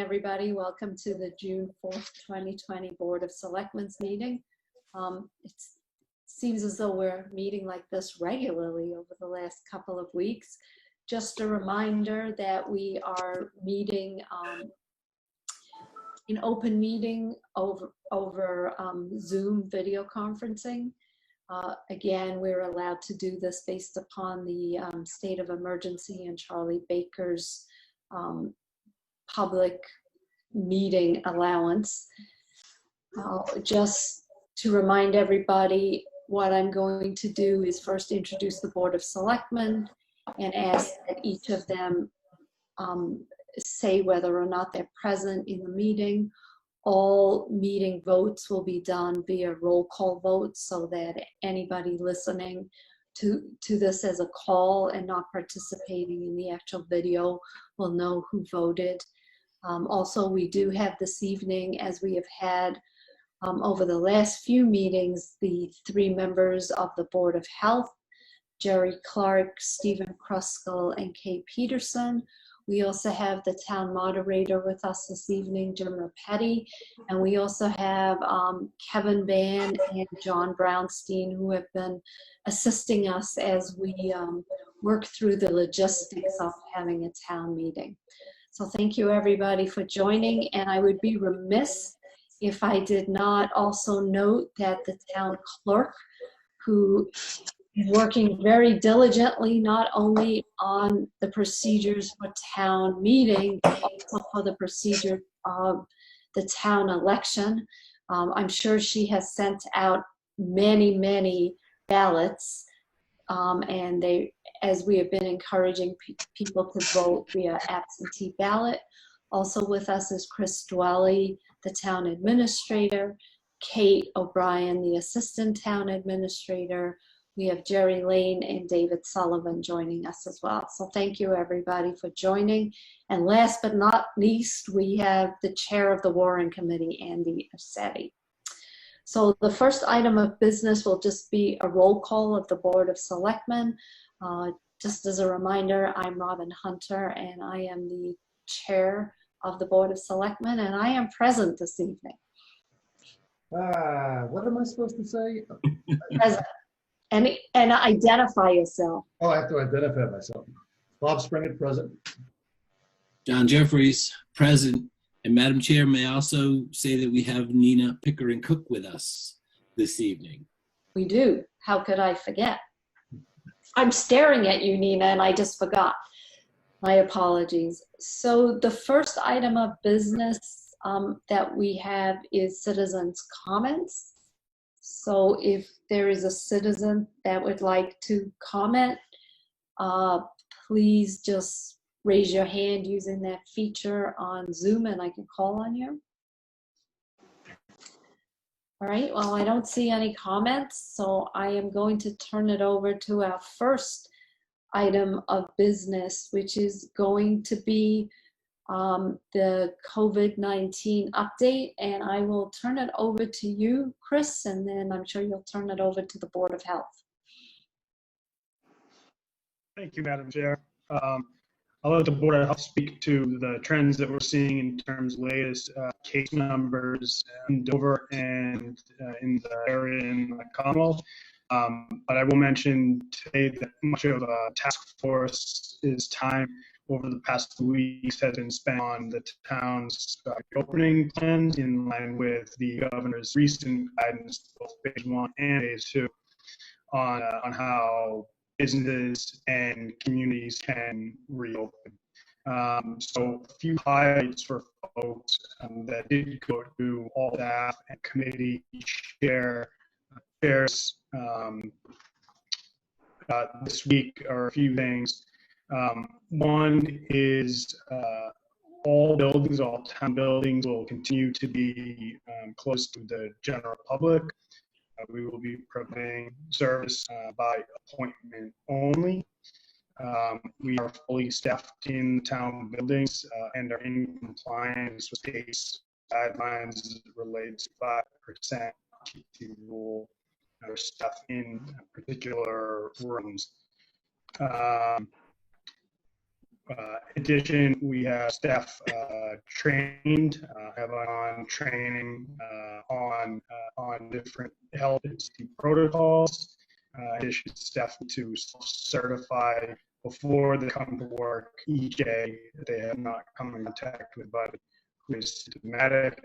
everybody. Welcome to the June 4th, 2020 Board of Selectmen's meeting. It seems as though we're meeting like this regularly over the last couple of weeks. Just a reminder that we are meeting in open meeting over Zoom video conferencing. Again, we're allowed to do this based upon the state of emergency and Charlie Baker's public meeting allowance. Just to remind everybody, what I'm going to do is first introduce the Board of Selectmen and ask that each of them say whether or not they're present in the meeting. All meeting votes will be done via roll call votes so that anybody listening to this as a call and not participating in the actual video will know who voted. Also, we do have this evening, as we have had over the last few meetings, the 3 members of the Board of Health, Jerry Clark, Stephen Kruskal, and Kay Peterson. We also have the town moderator with us this evening, Jim Rapetti, and we also have Kevin Van and John Brownstein, who have been assisting us as we work through the logistics of having a town meeting. So thank you everybody for joining, and I would be remiss if I did not also note that the town clerk, who is working very diligently not only on the procedures for town meeting, but also for the procedure of the town election. I'm sure she has sent out many ballots, and as we have been encouraging people to vote via absentee ballot. Also with us is Chris Dwelly, the town administrator, Kate O'Brien, the assistant town administrator. We have Jerry Lane and David Sullivan joining us as well. So thank you everybody for joining. And last but not least, we have the chair of the Warrant Committee, Andy Arsetti. So the first item of business will just be a roll call of the Board of Selectmen. Just as a reminder, I'm Robin Hunter and I am the chair of the Board of Selectmen, and I am present this evening. What am I supposed to say? Present. And identify yourself. Oh, I have to identify myself. Bob Springer, present. John Jeffries, present. And Madam Chair, may I also say that we have Nina Pickering Cook with us this evening. We do. How could I forget? I'm staring at you, Nina, and I just forgot. My apologies. So the first item of business that we have is citizens' comments. So if there is a citizen that would like to comment, please just raise your hand using that feature on Zoom and I can call on you. All right, well, I don't see any comments, so I am going to turn it over to our first item of business, which is going to be the COVID-19 update, and I will turn it over to you, Chris, and then I'm sure you'll turn it over to the Board of Health. Thank you, Madam Chair. I'll let the Board of Health speak to the trends that we're seeing in terms of latest case numbers in Dover and in the area in the Commonwealth. But I will mention today that much of the task force's time over the past 2 weeks has been spent on the town's opening plans in line with the governor's recent guidance, both phase 1 and phase 2, on how businesses and communities can reopen. So a few highlights for folks that did go to all staff and committee chairs this week are a few things. One is all town buildings will continue to be closed to the general public. We will be providing service by appointment only. We are fully staffed in town buildings and are in compliance with case guidelines related to 5% occupancy rule. Our staff in particular rooms. addition, we have staff trained, have on training on different health and safety protocols. In addition, staff to certify before they come to work each day that they have not come in contact with anybody who is symptomatic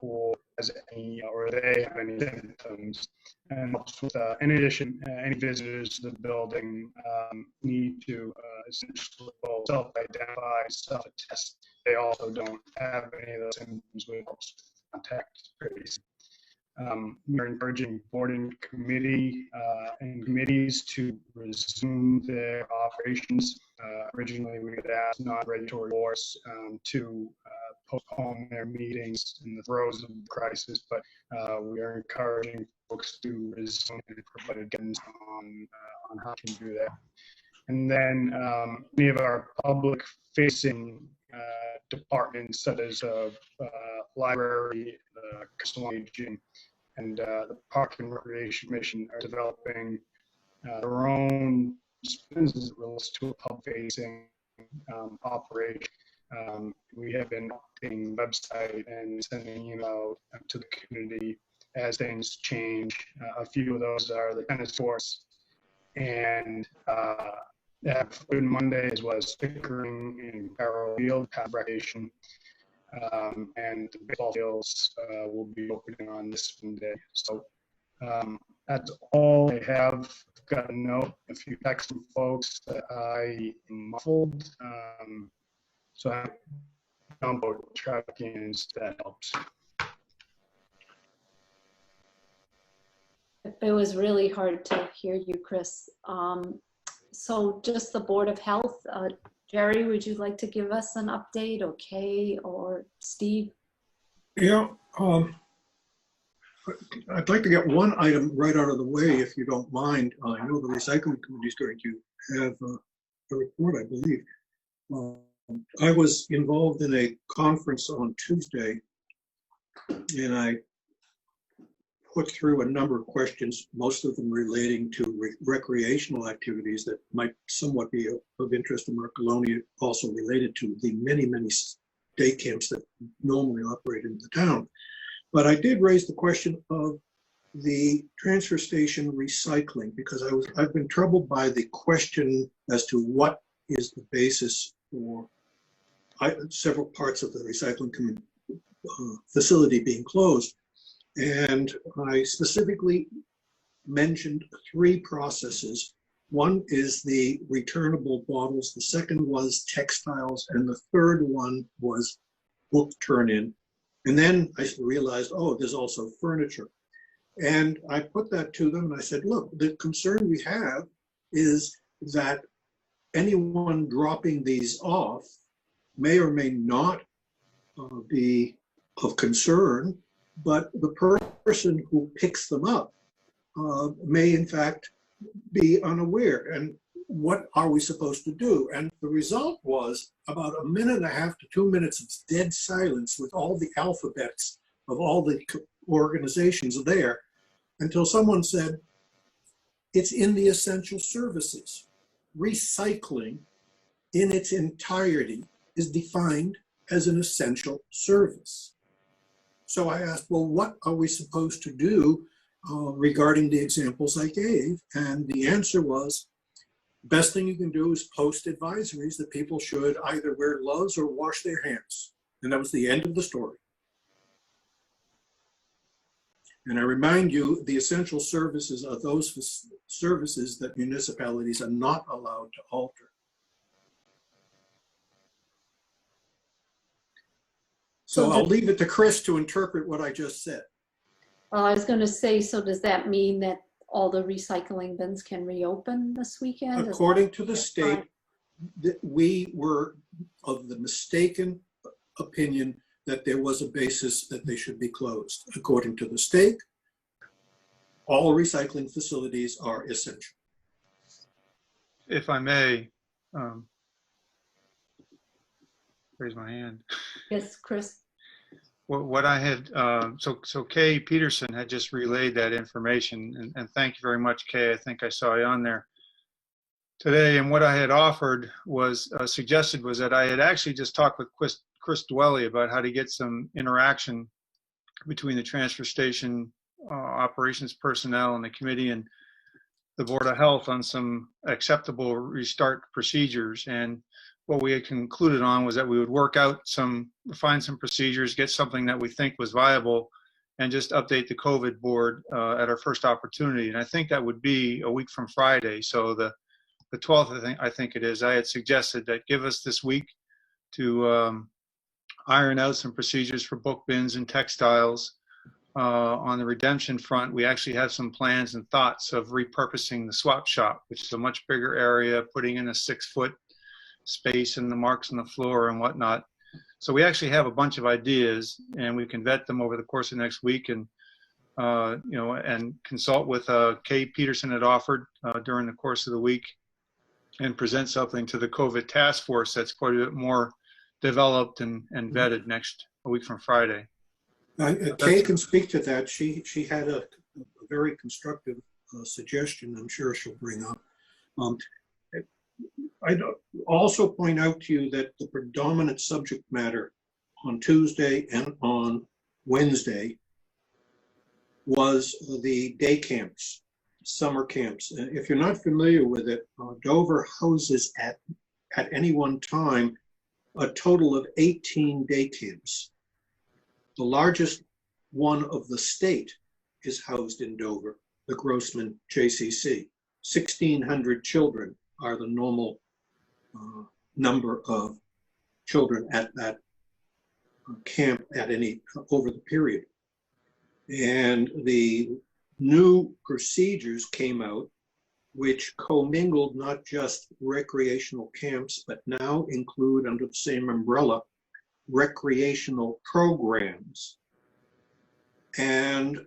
or has any, or they have any symptoms. And in addition, any visitors to the building need to essentially self-identify, self-attest. They also don't have any of those symptoms with contact tracing. We're encouraging board and committee and committees to resume their operations. Originally, we had asked non-regulatory boards to postpone their meetings in the throes of the crisis, but we are encouraging folks to resume and provide guidance on how to do that. And then many of our public-facing departments, such as library, council on aging, and the Park and Recreation Commission, are developing their own spins as it relates to a public-facing operation. We have been updating the website and sending email to the community as things change. A few of those are the tennis courts and Food Monday, as well as Pickering and Carroll Field have recreation. And the baseball fields will be opening on this Monday. So that's all I have. I've got a note, a few texts from folks that I muffled. So I'm on board tracking, that helps. It was really hard to hear you, Chris. So just the Board of Health, Jerry, would you like to give us an update, or Kay or Steve? Yeah, I'd like to get one item right out of the way, if you don't mind. I know the recycling committee is going to have a report, I believe. I was involved in a conference on Tuesday, and I put through a number of questions, most of them relating to recreational activities that might somewhat be of interest to Mark Maloney, also related to the many, many day camps that normally operate in the town. But I did raise the question of the transfer station recycling, because I've been troubled by the question as to what is the basis for several parts of the recycling facility being closed. And I specifically mentioned 3 processes. One is the returnable bottles, the second was textiles, and the third one was book turn-in. And then I realized, oh, there's also furniture. And I put that to them and I said, look, the concern we have is that anyone dropping these off may or may not be of concern, but the person who picks them up may in fact be unaware. And what are we supposed to do? And the result was about 1.5 to 2 minutes of dead silence with all the alphabets of all the organizations there, until someone said, it's in the essential services. Recycling in its entirety is defined as an essential service. So I asked, well, what are we supposed to do regarding the examples I gave? And the answer was, best thing you can do is post advisories that people should either wear gloves or wash their hands. And that was the end of the story. And I remind you, the essential services are those services that municipalities are not allowed to alter. So I'll leave it to Chris to interpret what I just said. Well, I was going to say, so does that mean that all the recycling bins can reopen this weekend? According to the state, we were of the mistaken opinion that there was a basis that they should be closed. According to the state, all recycling facilities are essential. If I may, raise my hand. Yes, Chris. What I had, so Kay Peterson had just relayed that information, and thank you very much, Kay. I think I saw you on there. today, and what I had offered was suggested was that I had actually just talked with Chris Dwelly about how to get some interaction between the transfer station operations personnel and the committee and the Board of Health on some acceptable restart procedures. And what we had concluded on was that we would work out find some procedures, get something that we think was viable, and just update the COVID board at our first opportunity. And I think that would be a week from Friday. So the 12th, I think it is. I had suggested that give us this week to iron out some procedures for book bins and textiles. On the redemption front, we actually have some plans and thoughts of repurposing the swap shop, which is a much bigger area, putting in a 6-foot space and the marks on the floor and whatnot. So we actually have a bunch of ideas, and we can vet them over the course of next week, and and consult with Kay Peterson had offered during the course of the week, and present something to the COVID task force that's quite a bit more developed and vetted a week from Friday. Kay can speak to that. She had a very constructive suggestion I'm sure she'll bring up. I'd also point out to you that the predominant subject matter on Tuesday and on Wednesday was the day camps, summer camps. If you're not familiar with it, Dover houses at any one time a total of 18 day camps. The largest one of the state is housed in Dover, the Grossman JCC. 1,600 children are the normal number of children at that camp over the period. And the new procedures came out which commingled not just recreational camps, but now include under the same umbrella recreational programs. And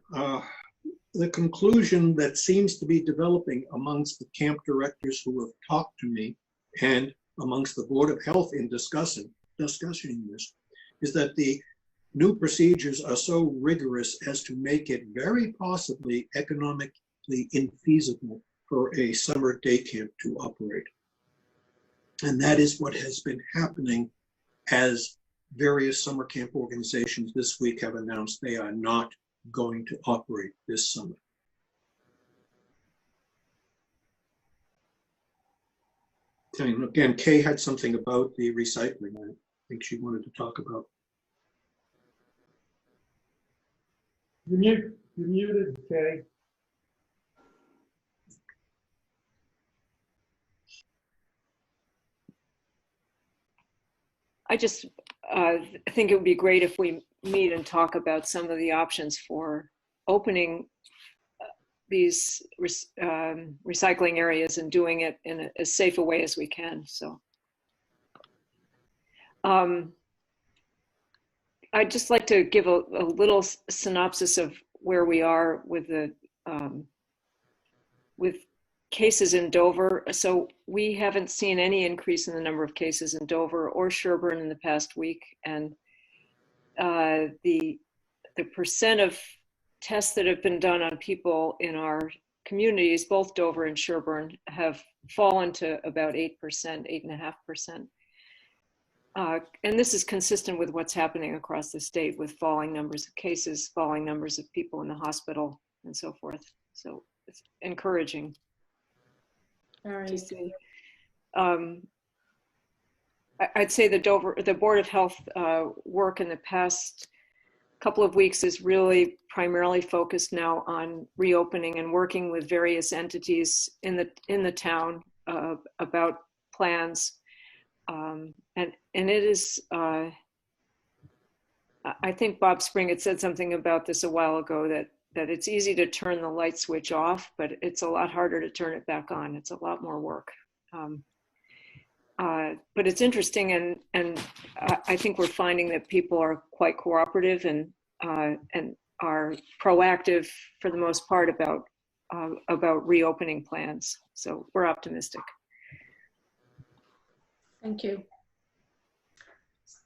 the conclusion that seems to be developing amongst the camp directors who have talked to me and amongst the Board of Health in discussing this is that the new procedures are so rigorous as to make it very possibly economically infeasible for a summer day camp to operate. And that is what has been happening as various summer camp organizations this week have announced they are not going to operate this summer. And again, Kay had something about the recycling I think she wanted to talk about. You're muted, Kay. I just think it would be great if we meet and talk about some of the options for opening these recycling areas and doing it in as safe a way as we can. So I'd just like to give a little synopsis of where we are with the with cases in Dover. So we haven't seen any increase in the number of cases in Dover or Sherburne in the past week, and the percent of tests that have been done on people in our communities, both Dover and Sherburne, have fallen to about 8%, 8.5%. And this is consistent with what's happening across the state with falling numbers of cases, falling numbers of people in the hospital, and so forth. So it's encouraging to see. I'd say the Board of Health work in the past couple of weeks is really primarily focused now on reopening and working with various entities in the town about plans. And it is, I think Bob Spring had said something about this a while ago, that it's easy to turn the light switch off, but it's a lot harder to turn it back on. It's a lot more work. But it's interesting, and I think we're finding that people are quite cooperative and are proactive for the most part about reopening plans. So we're optimistic. Thank you.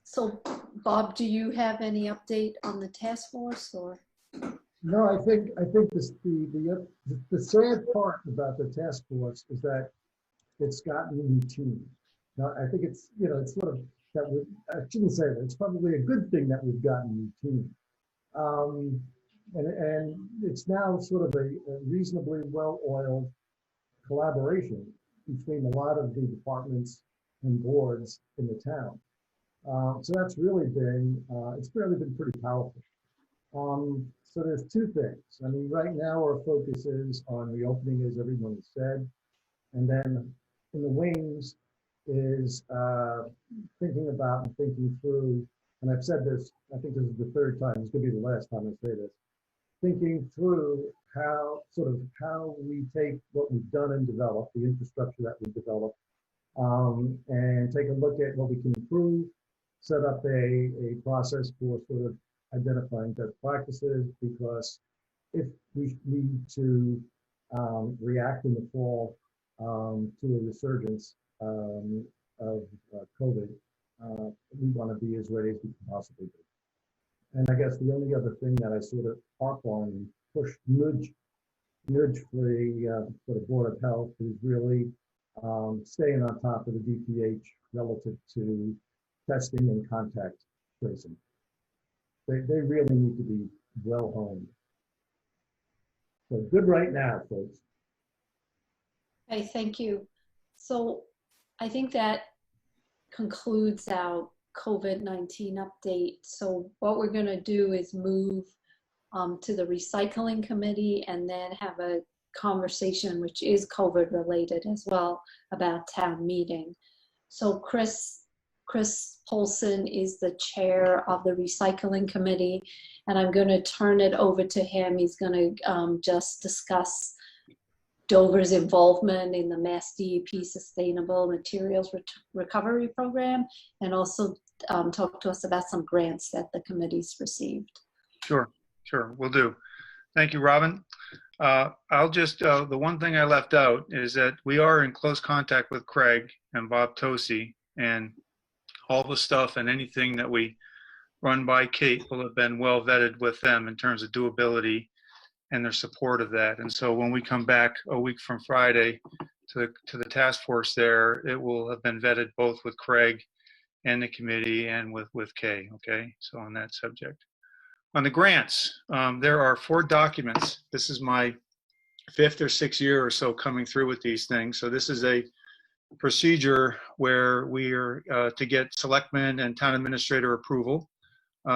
So, Bob, do you have any update on the task force, or? No, I think this, the sad part about the task force is that it's gotten routine. Now, I think it's, it's sort of that I shouldn't say that. It's probably a good thing that we've gotten routine. And it's now sort of a reasonably well-oiled collaboration between a lot of the departments and boards in the town. So that's really been, it's really been pretty powerful. So there's two things. I mean, right now our focus is on reopening, as everyone has said, and then in the wings is thinking about and thinking through, and I've said this, I think this is the third time, it's gonna be the last time I say this, thinking through how we take what we've done and developed, the infrastructure that we've developed, and take a look at what we can improve, set up a process for sort of identifying best practices, because if we need to react in the fall to a resurgence of COVID, we want to be as ready as we can possibly be. And I guess the only other thing that I sort of harp on and push, nudge for the Board of Health is really staying on top of the DPH relative to testing and contact tracing. They really need to be well honed. So good right now, folks. Okay, thank you. So I think that concludes our COVID-19 update. So what we're going to do is move to the recycling committee and then have a conversation, which is COVID related as well, about town meeting. So Chris Polson is the chair of the recycling committee, and I'm going to turn it over to him. He's going to just discuss Dover's involvement in the Mass DEP Sustainable Materials Recovery Program, and also talk to us about some grants that the committee's received. Sure, will do. Thank you, Robin. I'll just, the one thing I left out is that we are in close contact with Craig and Bob Tosi, and all the stuff and anything that we run by Kate will have been well vetted with them in terms of doability and their support of that. And so when we come back a week from Friday to the task force there, it will have been vetted both with Craig and the committee and with Kay, okay? So on that subject. On the grants, there are 4 documents. This is my 5th or 6th year or so coming through with these things. So this is a procedure where we are to get selectmen and town administrator approval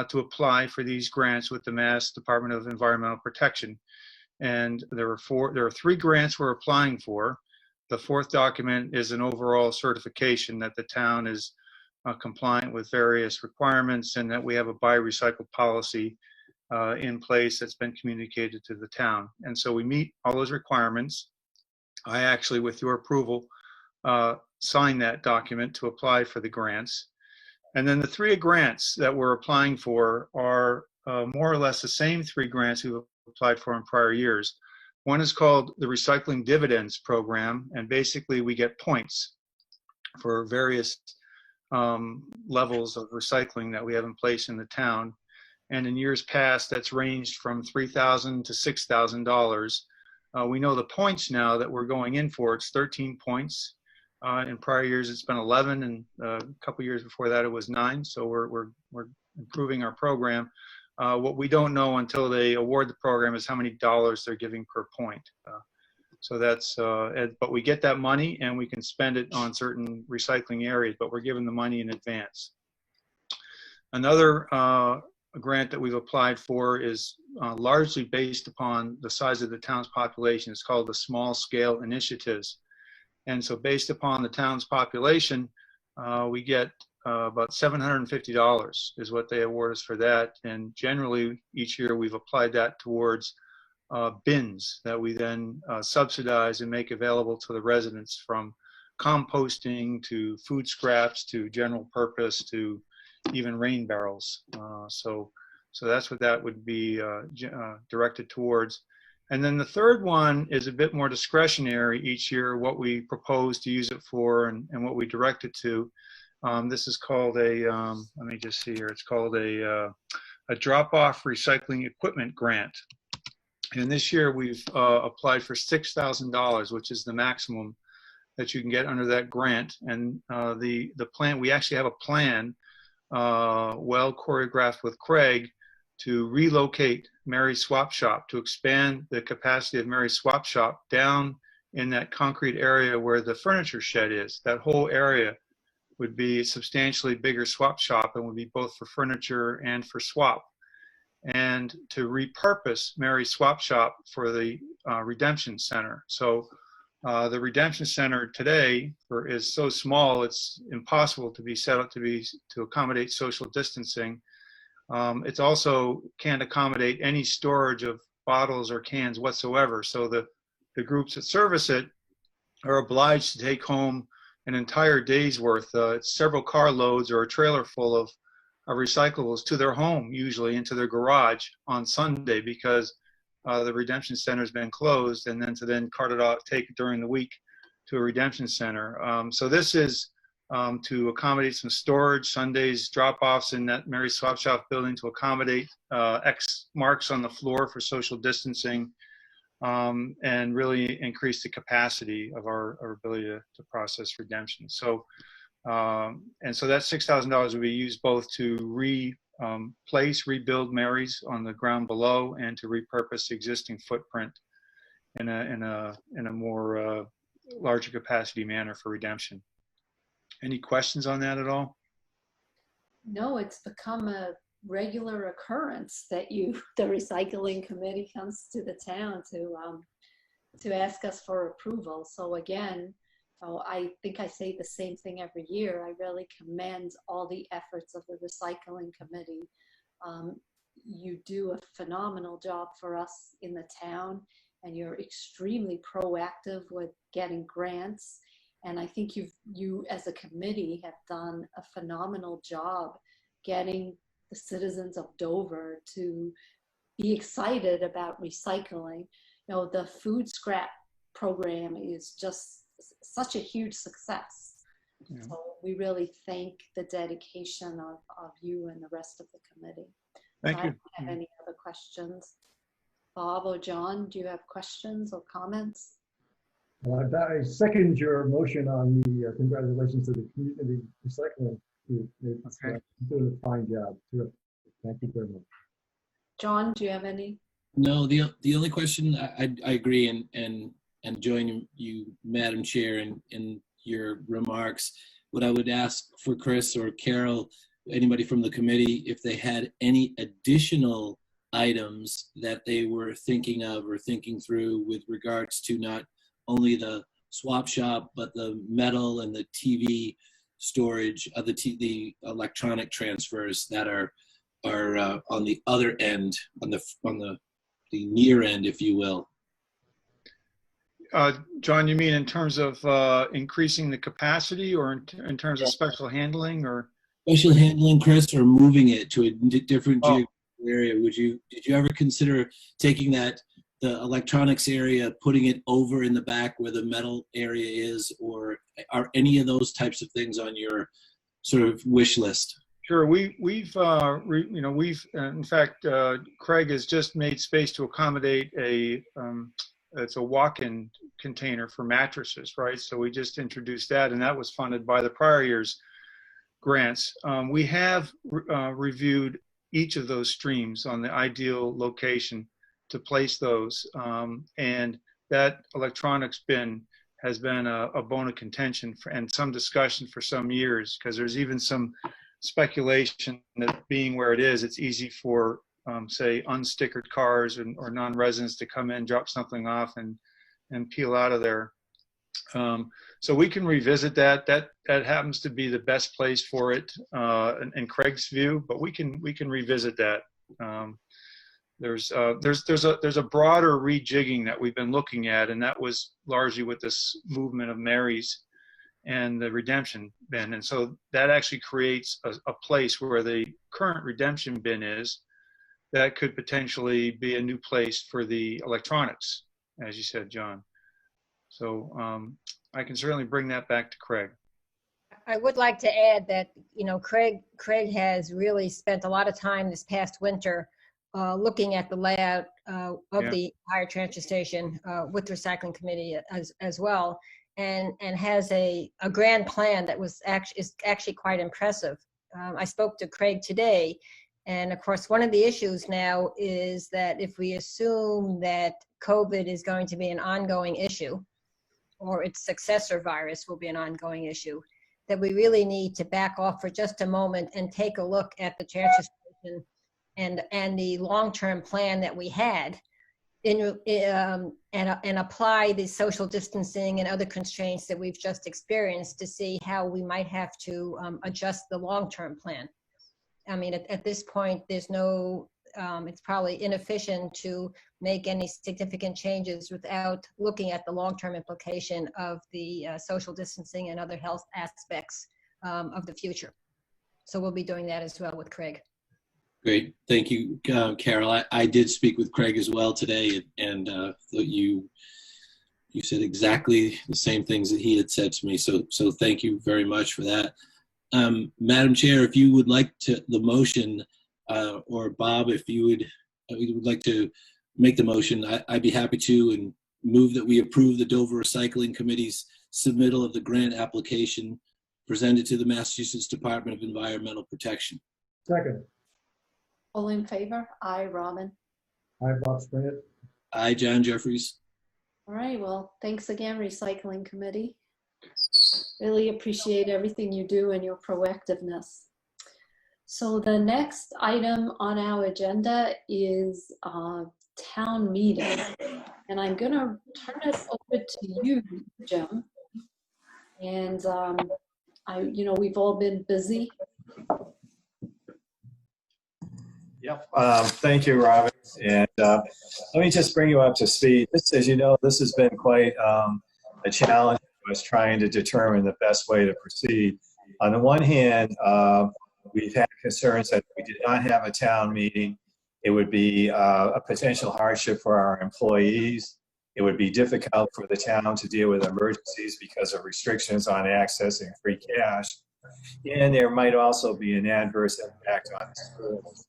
to apply for these grants with the Mass Department of Environmental Protection. And there are 3 grants we're applying for. The 4th document is an overall certification that the town is compliant with various requirements and that we have a buy recycle policy in place that's been communicated to the town. And so we meet all those requirements. I actually, with your approval, sign that document to apply for the grants. And then the 3 grants that we're applying for are more or less the same 3 grants we've applied for in prior years. One is called the Recycling Dividends Program, and basically we get points for various levels of recycling that we have in place in the town. And in years past, that's ranged from $3,000 to $6,000. We know the points now that we're going in for, it's 13 points. In prior years, it's been 11, and a couple years before that, it was 9. So we're improving our program. What we don't know until they award the program is how many dollars they're giving per point. So that's, but we get that money and we can spend it on certain recycling areas, but we're given the money in advance. Another grant that we've applied for is largely based upon the size of the town's population. It's called the Small Scale Initiatives. And so based upon the town's population, we get about $750 is what they award us for that. And generally each year we've applied that towards bins that we then subsidize and make available to the residents, from composting to food scraps to general purpose to even rain barrels. So that's what that would be directed towards. And then the third one is a bit more discretionary each year, what we propose to use it for and what we direct it to. This is called a, let me just see here, it's called a drop-off recycling equipment grant. And this year we've applied for $6,000, which is the maximum that you can get under that grant. And the plan, we actually have a plan well choreographed with Craig to relocate Mary's Swap Shop, to expand the capacity of Mary's Swap Shop down in that concrete area where the furniture shed is. That whole area would be a substantially bigger swap shop and would be both for furniture and for swap. And to repurpose Mary's Swap Shop for the Redemption Center. So the Redemption Center today is so small, it's impossible to be set up to accommodate social distancing. It's also can't accommodate any storage of bottles or cans whatsoever. So the groups that service it are obliged to take home an entire day's worth, several car loads or a trailer full of recyclables to their home, usually into their garage on Sunday, because the Redemption Center has been closed, and then cart it off, take it during the week to a Redemption Center. So this is to accommodate some storage, Sundays, drop-offs in that Mary's Swap Shop building to accommodate X marks on the floor for social distancing, and really increase the capacity of our ability to process redemption. So, and so that $6,000 would be used both to rebuild Mary's on the ground below, and to repurpose the existing footprint in a more larger capacity manner for redemption. Any questions on that at all? No, it's become a regular occurrence that the recycling committee comes to the town to ask us for approval. So again, I think I say the same thing every year. I really commend all the efforts of the recycling committee. You do a phenomenal job for us in the town, and you're extremely proactive with getting grants. And I think you as a committee have done a phenomenal job getting the citizens of Dover to be excited about recycling. You know, the food scrap program is just such a huge success. Yeah. So we really thank the dedication of you and the rest of the committee. Thank you. I don't have any other questions. Bob or John, do you have questions or comments? I second your motion on the congratulations to the community recycling group. It's doing a fine job. Terrific. Thank you very much. John, do you have any? No, the only question, I agree and join you, Madam Chair, in your remarks. What I would ask for Chris or Carol, anybody from the committee, if they had any additional items that they were thinking of or thinking through with regards to not only the swap shop, but the metal and the TV storage of the electronic transfers that are on the other end, on the near end, if you will. John, you mean in terms of increasing the capacity, or in terms of special handling, or special handling, Chris, or moving it to a different geographic area? Did you ever consider taking the electronics area, putting it over in the back where the metal area is, or are any of those types of things on your sort of wish list? Sure, we've in fact, Craig has just made space to accommodate it's a walk-in container for mattresses, right? So we just introduced that, and that was funded by the prior year's grants. We have reviewed each of those streams on the ideal location to place those, and that electronics bin has been a bone of contention and some discussion for some years, because there's even some speculation that being where it is, it's easy for say unstickered cars or non-residents to come in, drop something off, and peel out of there. So we can revisit that. That happens to be the best place for it in Craig's view, but we can revisit that. There's a broader rejigging that we've been looking at, and that was largely with this movement of Mary's and the redemption bin. And so that actually creates a place where the current redemption bin is, that could potentially be a new place for the electronics, as you said, John. So I can certainly bring that back to Craig. I would like to add that, Craig has really spent a lot of time this past winter looking at the layout of the higher transfer station with the recycling committee as well. and has a grand plan that is actually quite impressive. I spoke to Craig today, and of course, one of the issues now is that if we assume that COVID is going to be an ongoing issue, or its successor virus will be an ongoing issue, that we really need to back off for just a moment and take a look at the transfer station and the long-term plan that we had, and apply the social distancing and other constraints that we've just experienced to see how we might have to adjust the long-term plan. I mean, at this point, there's no, it's probably inefficient to make any significant changes without looking at the long-term implication of the social distancing and other health aspects of the future. So we'll be doing that as well with Craig. Great. Thank you, Carol. I did speak with Craig as well today, and you said exactly the same things that he had said to me. So thank you very much for that. Madam Chair, if you would like the motion, or Bob, if you would like to make the motion, I'd be happy to, and move that we approve the Dover Recycling Committee's submittal of the grant application presented to the Massachusetts Department of Environmental Protection. Second. All in favor? Aye, Robin. Aye, Bob Sprant. Aye, John Jeffries. All right, well, thanks again, Recycling Committee. Really appreciate everything you do and your proactiveness. So the next item on our agenda is town meeting. And I'm gonna turn it over to you, Jim. And we've all been busy. Yep. Thank you, Robin. And let me just bring you up to speed. As you know, this has been quite a challenge for us trying to determine the best way to proceed. On the one hand, we've had concerns that if we did not have a town meeting, it would be a potential hardship for our employees. It would be difficult for the town to deal with emergencies because of restrictions on accessing free cash. And there might also be an adverse impact on the schools.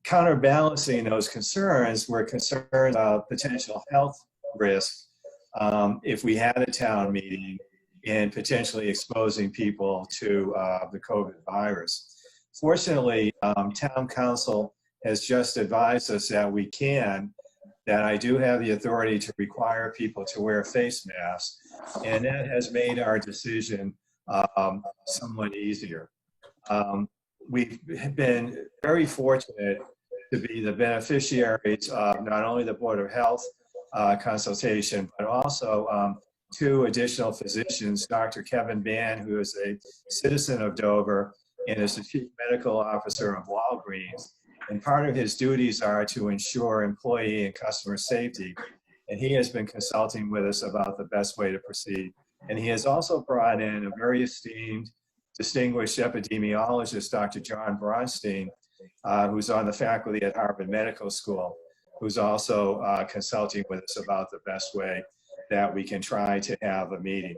Counterbalancing those concerns, we're concerned about potential health risks if we had a town meeting and potentially exposing people to the COVID virus. Fortunately, town council has just advised us that I do have the authority to require people to wear face masks, and that has made our decision somewhat easier. We've been very fortunate to be the beneficiaries of not only the Board of Health consultation, but also two additional physicians, Dr. Kevin Ban, who is a citizen of Dover and is the Chief Medical Officer of Walgreens. And part of his duties are to ensure employee and customer safety. And he has been consulting with us about the best way to proceed. And he has also brought in a very esteemed, distinguished epidemiologist, Dr. John Bronstein, who's on the faculty at Harvard Medical School, who's also consulting with us about the best way that we can try to have a meeting.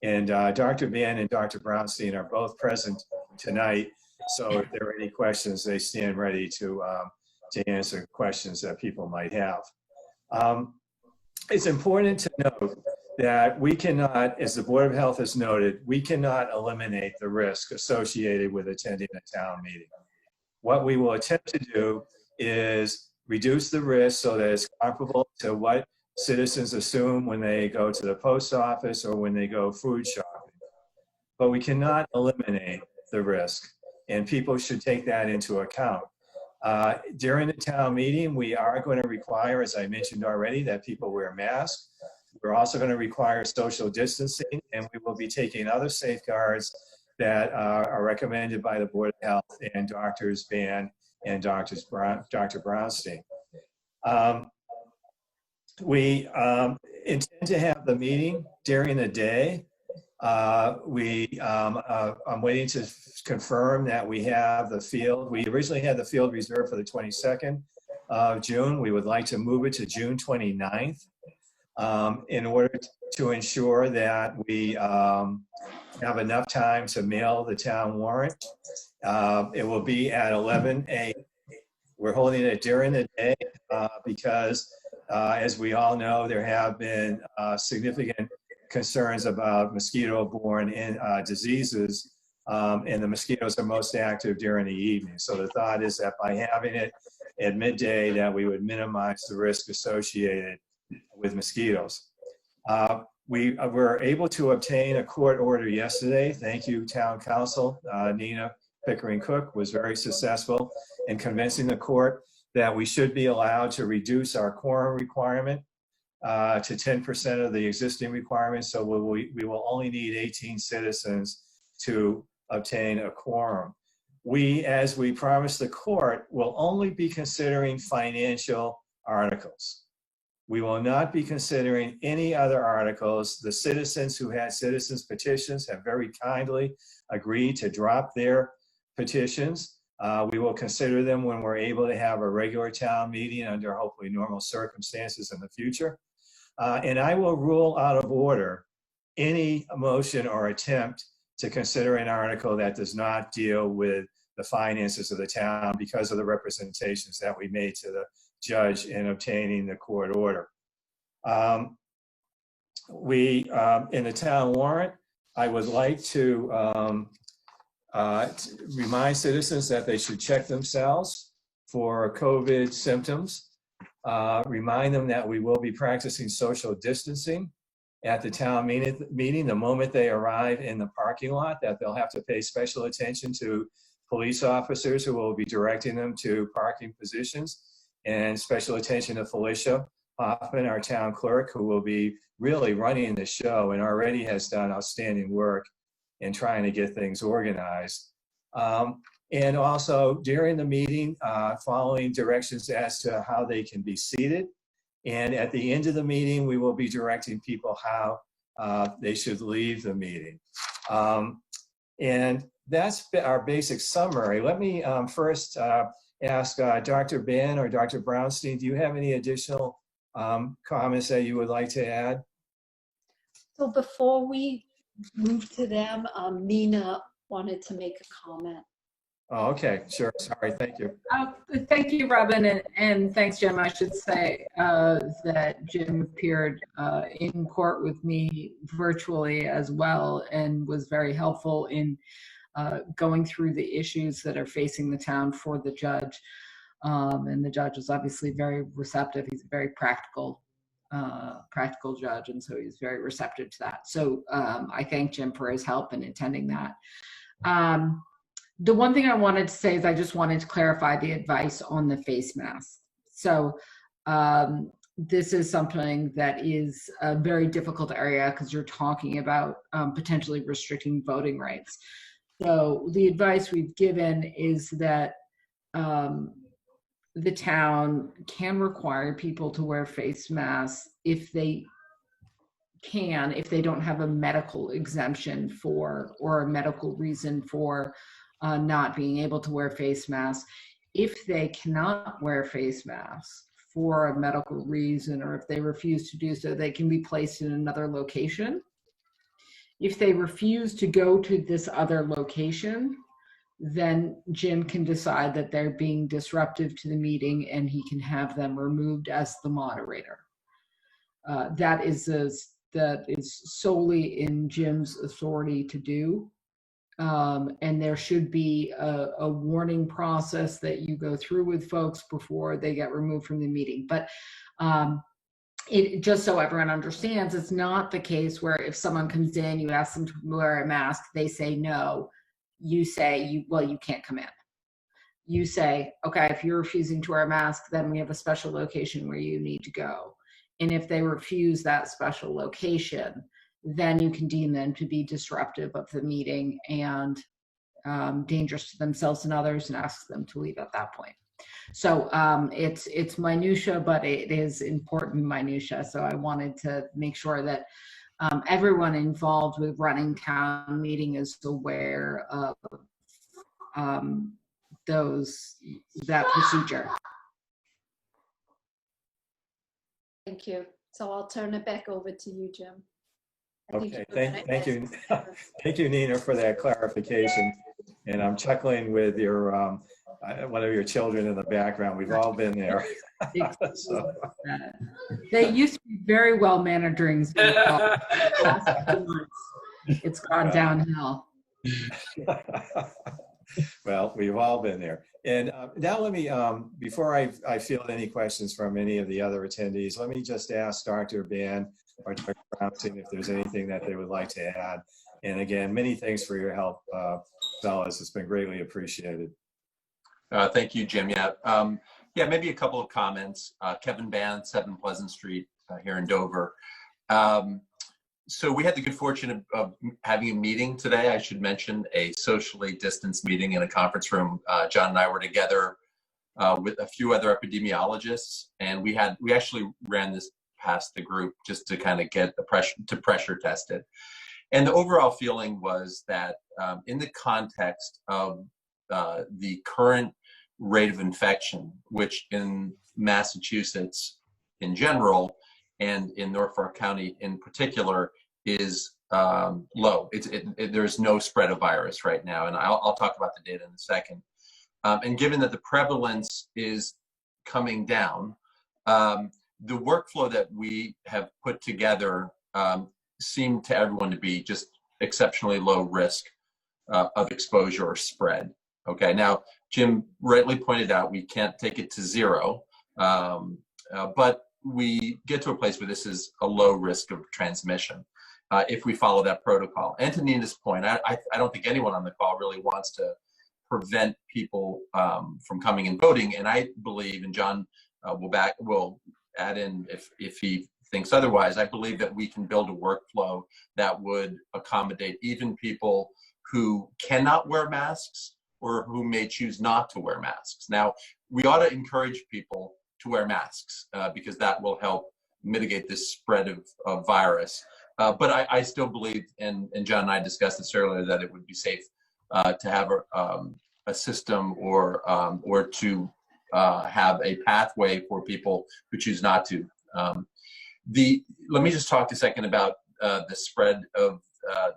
And Dr. Ban and Dr. Bronstein are both present tonight, so if there are any questions, they stand ready to answer questions that people might have. It's important to note that we cannot, as the Board of Health has noted, we cannot eliminate the risk associated with attending a town meeting. What we will attempt to do is reduce the risk so that it's comparable to what citizens assume when they go to the post office or when they go food shopping. But we cannot eliminate the risk, and people should take that into account. During the town meeting, we are going to require, as I mentioned already, that people wear masks. We're also going to require social distancing, and we will be taking other safeguards that are recommended by the Board of Health and Drs. Ban and Dr. Bronstein. We intend to have the meeting during the day. I'm waiting to confirm that we have the field. We originally had the field reserved for the 22nd of June. We would like to move it to June 29th in order to ensure that we have enough time to mail the town warrant. It will be at 11 a.m. We're holding it during the day because, as we all know, there have been significant concerns about mosquito-borne diseases, and the mosquitoes are most active during the evening. So the thought is that by having it at midday, that we would minimize the risk associated with mosquitoes. We were able to obtain a court order yesterday. Thank you, Town Council. Nina Pickering Cook was very successful in convincing the court that we should be allowed to reduce our quorum requirement to 10% of the existing requirements. So we will only need 18 citizens to obtain a quorum. We, as we promised the court, will only be considering financial articles. We will not be considering any other articles. The citizens who had citizens petitions have very kindly agreed to drop their petitions. We will consider them when we're able to have a regular town meeting under hopefully normal circumstances in the future. And I will rule out of order any motion or attempt to consider an article that does not deal with the finances of the town because of the representations that we made to the judge in obtaining the court order. In the town warrant, I would like to remind citizens that they should check themselves for COVID symptoms. Remind them that we will be practicing social distancing at the town meeting the moment they arrive in the parking lot, that they'll have to pay special attention to police officers who will be directing them to parking positions, and special attention to Felicia Hoffman, our town clerk, who will be really running the show and already has done outstanding work in trying to get things organized. And also during the meeting, following directions as to how they can be seated. And at the end of the meeting, we will be directing people how they should leave the meeting. And that's our basic summary. Let me first ask Dr. Ben or Dr. Brownstein, do you have any additional comments that you would like to add? So before we move to them, Nina wanted to make a comment. Oh, okay, sure. Sorry, thank you. Thank you, Robin, and thanks, Jim. I should say that Jim appeared in court with me virtually as well and was very helpful in going through the issues that are facing the town for the judge. And the judge is obviously very receptive. He's a very practical judge, and so he's very receptive to that. So I thank Jim for his help in attending that. The one thing I wanted to say is I just wanted to clarify the advice on the face mask. So this is something that is a very difficult area because you're talking about potentially restricting voting rights. So the advice we've given is that the town can require people to wear face masks if they can, if they don't have a medical exemption for or a medical reason for not being able to wear face masks. If they cannot wear face masks for a medical reason, or if they refuse to do so, they can be placed in another location. If they refuse to go to this other location, then Jim can decide that they're being disruptive to the meeting and he can have them removed as the moderator. That is solely in Jim's authority to do. And there should be a warning process that you go through with folks before they get removed from the meeting. But it, just so everyone understands, it's not the case where if someone comes in, you ask them to wear a mask, they say no, you say, well, you can't come in. You say, okay, if you're refusing to wear a mask, then we have a special location where you need to go. And if they refuse that special location, then you can deem them to be disruptive of the meeting and dangerous to themselves and others, and ask them to leave at that point. So it's minutia, but it is important minutia. So I wanted to make sure that everyone involved with running town meeting is aware of that procedure. Thank you. So I'll turn it back over to you, Jim. Okay, thank you. Thank you, Nina, for that clarification. And I'm chuckling with your one of your children in the background. We've all been there. So. They used to be very well managing Zoom calls. The last 2 months, it's gone downhill. Well, we've all been there. And now let me, before I field any questions from any of the other attendees, let me just ask Dr. Ban or Dr. Brownstein if there's anything that they would like to add. And again, many thanks for your help, fellas. It's been greatly appreciated. Thank you, Jim. Yeah, maybe a couple of comments. Kevin Ban, 7 Pleasant Street here in Dover. So we had the good fortune of having a meeting today. I should mention a socially distanced meeting in a conference room. John and I were together with a few other epidemiologists, and we actually ran this past the group just to kind of get the pressure tested. And the overall feeling was that in the context of the current rate of infection, which in Massachusetts in general and in Norfolk County in particular is low. There's no spread of virus right now, and I'll talk about the data in a second. And given that the prevalence is coming down, the workflow that we have put together seemed to everyone to be just exceptionally low risk of exposure or spread. Okay, now Jim rightly pointed out we can't take it to 0, but we get to a place where this is a low risk of transmission if we follow that protocol. And to Nina's point, I don't think anyone on the call really wants to prevent people from coming and voting. And I believe, and John will add in if he thinks otherwise, I believe that we can build a workflow that would accommodate even people who cannot wear masks or who may choose not to wear masks. Now, we ought to encourage people to wear masks because that will help mitigate this spread of virus. But I still believe, and John and I discussed this earlier, that it would be safe to have a system or to have a pathway for people who choose not to. Let me just talk a second about the spread of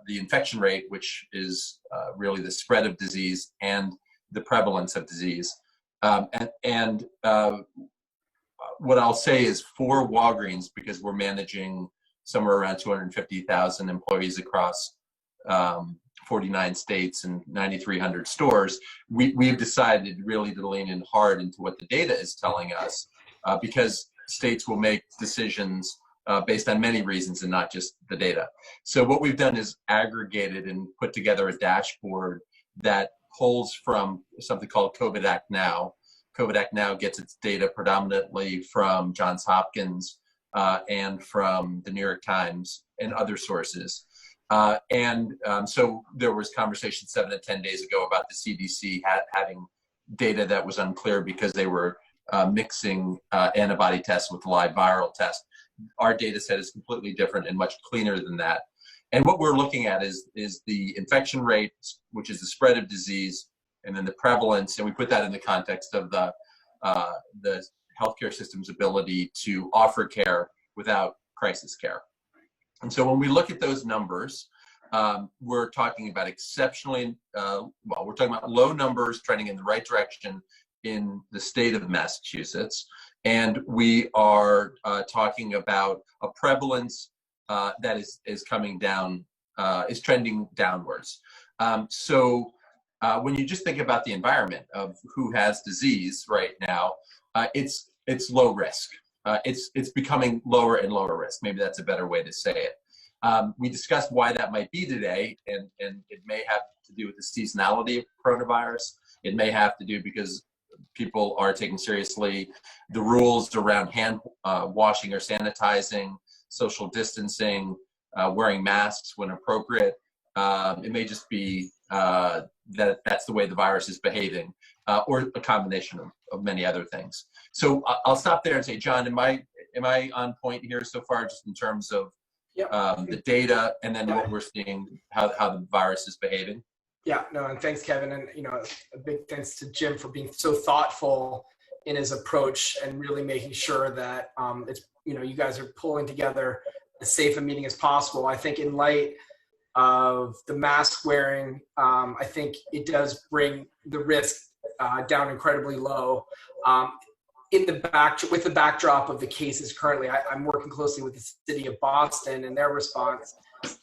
the infection rate, which is really the spread of disease and the prevalence of disease. What I'll say is for Walgreens, because we're managing somewhere around 250,000 employees across 49 states and 9,300 stores, we've decided really to lean in hard into what the data is telling us because states will make decisions based on many reasons and not just the data. So what we've done is aggregated and put together a dashboard that pulls from something called COVID Act Now. COVID Act Now gets its data predominantly from Johns Hopkins and from the New York Times and other sources. So there was conversation 7 to 10 days ago about the CDC having data that was unclear because they were mixing antibody tests with live viral tests. Our data set is completely different and much cleaner than that. And what we're looking at is the infection rate, which is the spread of disease, and then the prevalence, and we put that in the context of the healthcare system's ability to offer care without crisis care. And so when we look at those numbers, we're talking about exceptionally, we're talking about low numbers trending in the right direction in the state of Massachusetts. And we are talking about a prevalence that is coming down, is trending downwards. When you just think about the environment of who has disease right now, it's low risk. It's becoming lower and lower risk. Maybe that's a better way to say it. We discussed why that might be today, and it may have to do with the seasonality of coronavirus. It may have to do because people are taking seriously the rules around hand washing or sanitizing, social distancing, wearing masks when appropriate. It may just be that's the way the virus is behaving, or a combination of many other things. So I'll stop there and say, John, am I on point here so far, just in terms of the data and then what we're seeing, how the virus is behaving? Yeah, no, and thanks, Kevin. And, a big thanks to Jim for being so thoughtful in his approach and really making sure that you guys are pulling together as safe a meeting as possible. I think in light of the mask wearing, I think it does bring the risk down incredibly low. With the backdrop of the cases currently, I'm working closely with the city of Boston and their response,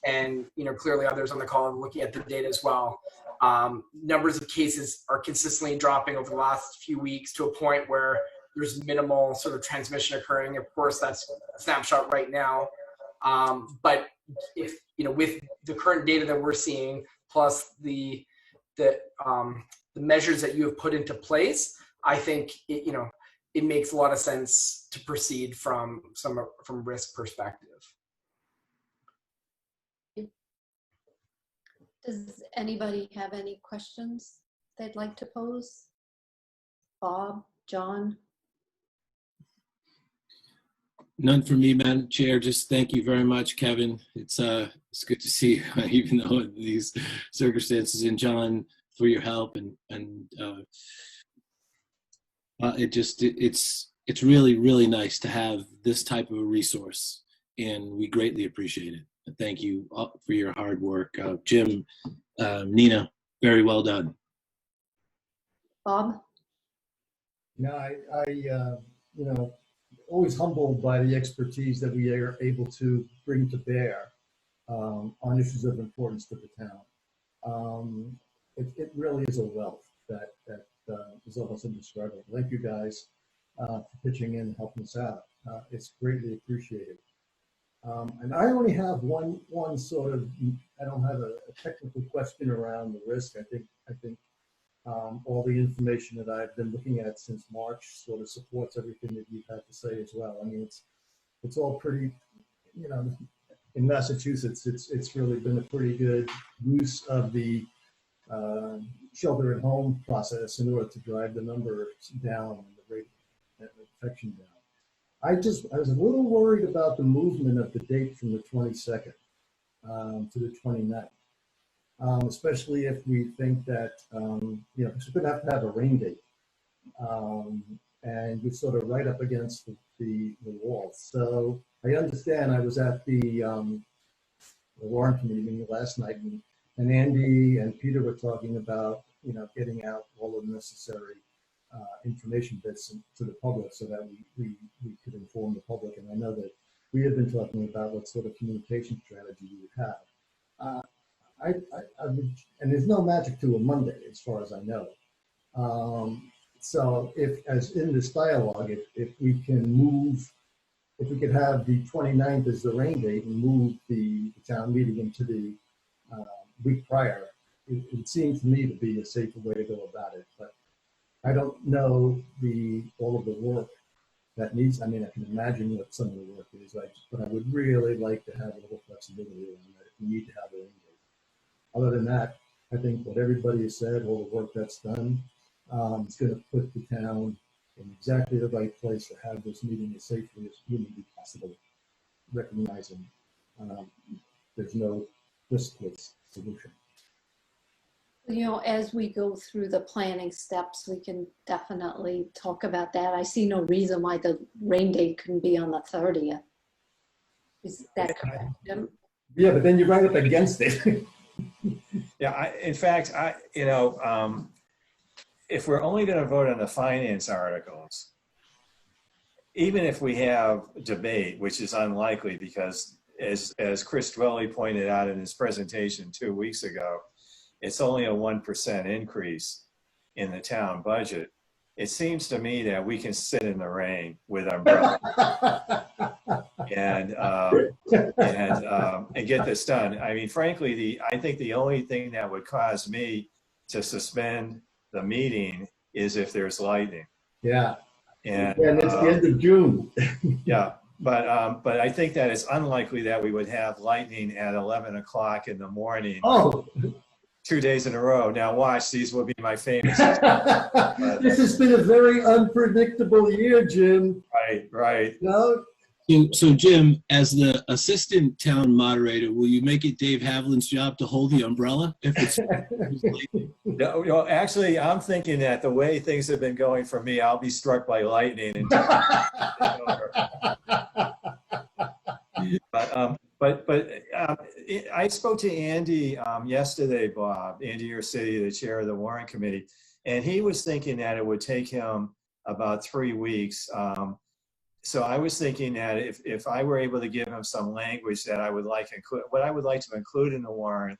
and clearly others on the call are looking at the data as well. Numbers of cases are consistently dropping over the last few weeks to a point where there's minimal sort of transmission occurring. Of course, that's a snapshot right now, but if with the current data that we're seeing, plus the measures that you have put into place, I think it makes a lot of sense to proceed from risk perspective. Does anybody have any questions they'd like to pose? Bob, John? None for me, Madam Chair. Just thank you very much, Kevin. It's good to see you, even though in these circumstances, and John for your help, and it's really nice to have this type of a resource, and we greatly appreciate it. Thank you for your hard work, Jim, Nina. Very well done. Bob? Yeah, always humbled by the expertise that we are able to bring to bear on issues of importance to the town. It really is a wealth that is almost indescribable. Thank you guys for pitching in and helping us out. It's greatly appreciated. And I only have one sort of, I don't have a technical question around the risk. I think all the information that I've been looking at since March sort of supports everything that you've had to say as well. I mean, it's all pretty, in Massachusetts, it's really been a pretty good use of the shelter at home process in order to drive the numbers down and the rate of infection down. I was a little worried about the movement of the date from the 22nd to the 29th, especially if we think that, because we're going to have a rain date. And we're sort of right up against the wall. So I understand. I was at the warrant committee meeting last night, and Andy and Peter were talking about, getting out all of the necessary information bits to the public so that we could inform the public. And I know that we have been talking about what sort of communication strategy we would have. I would, and there's no magic to a Monday as far as I know. So if, as in this dialogue, if we could have the 29th as the rain date and move the town meeting into the week prior, it seems to me to be a safer way to go about it. But I don't know all of the work that needs. I mean, I can imagine what some of the work is, but I would really like to have a little flexibility around that if we need to have a rain date. Other than that, I think what everybody has said, all the work that's done, is going to put the town in exactly the right place to have this meeting as safely as humanly possible, recognizing there's no riskless solution. As we go through the planning steps, we can definitely talk about that. I see no reason why the rain date couldn't be on the 30th. Is that correct, Jim? Yeah, but then you're right up against it. Yeah, in fact, if we're only going to vote on the finance articles, even if we have debate, which is unlikely because as Chris Dwelly pointed out in his presentation 2 weeks ago, it's only a 1% increase in the town budget. It seems to me that we can sit in the rain with umbrellas and get this done. I mean, frankly, I think the only thing that would cause me to suspend the meeting is if there's lightning. Yeah. And it's the end of June. Yeah. But I think that it's unlikely that we would have lightning at 11 o'clock in the morning. Oh. 2 days in a row. Now watch, these will be my famous. This has been a very unpredictable year, Jim. Right. No? So Jim, as the assistant town moderator, will you make it Dave Haviland's job to hold the umbrella if it's No, actually, I'm thinking that the way things have been going for me, I'll be struck by lightning. I spoke to Andy yesterday, Bob, Andy Urcity, the chair of the warrant committee, and he was thinking that it would take him about 3 weeks. So I was thinking that if I were able to give him some language that I would like what I would like to include in the warrant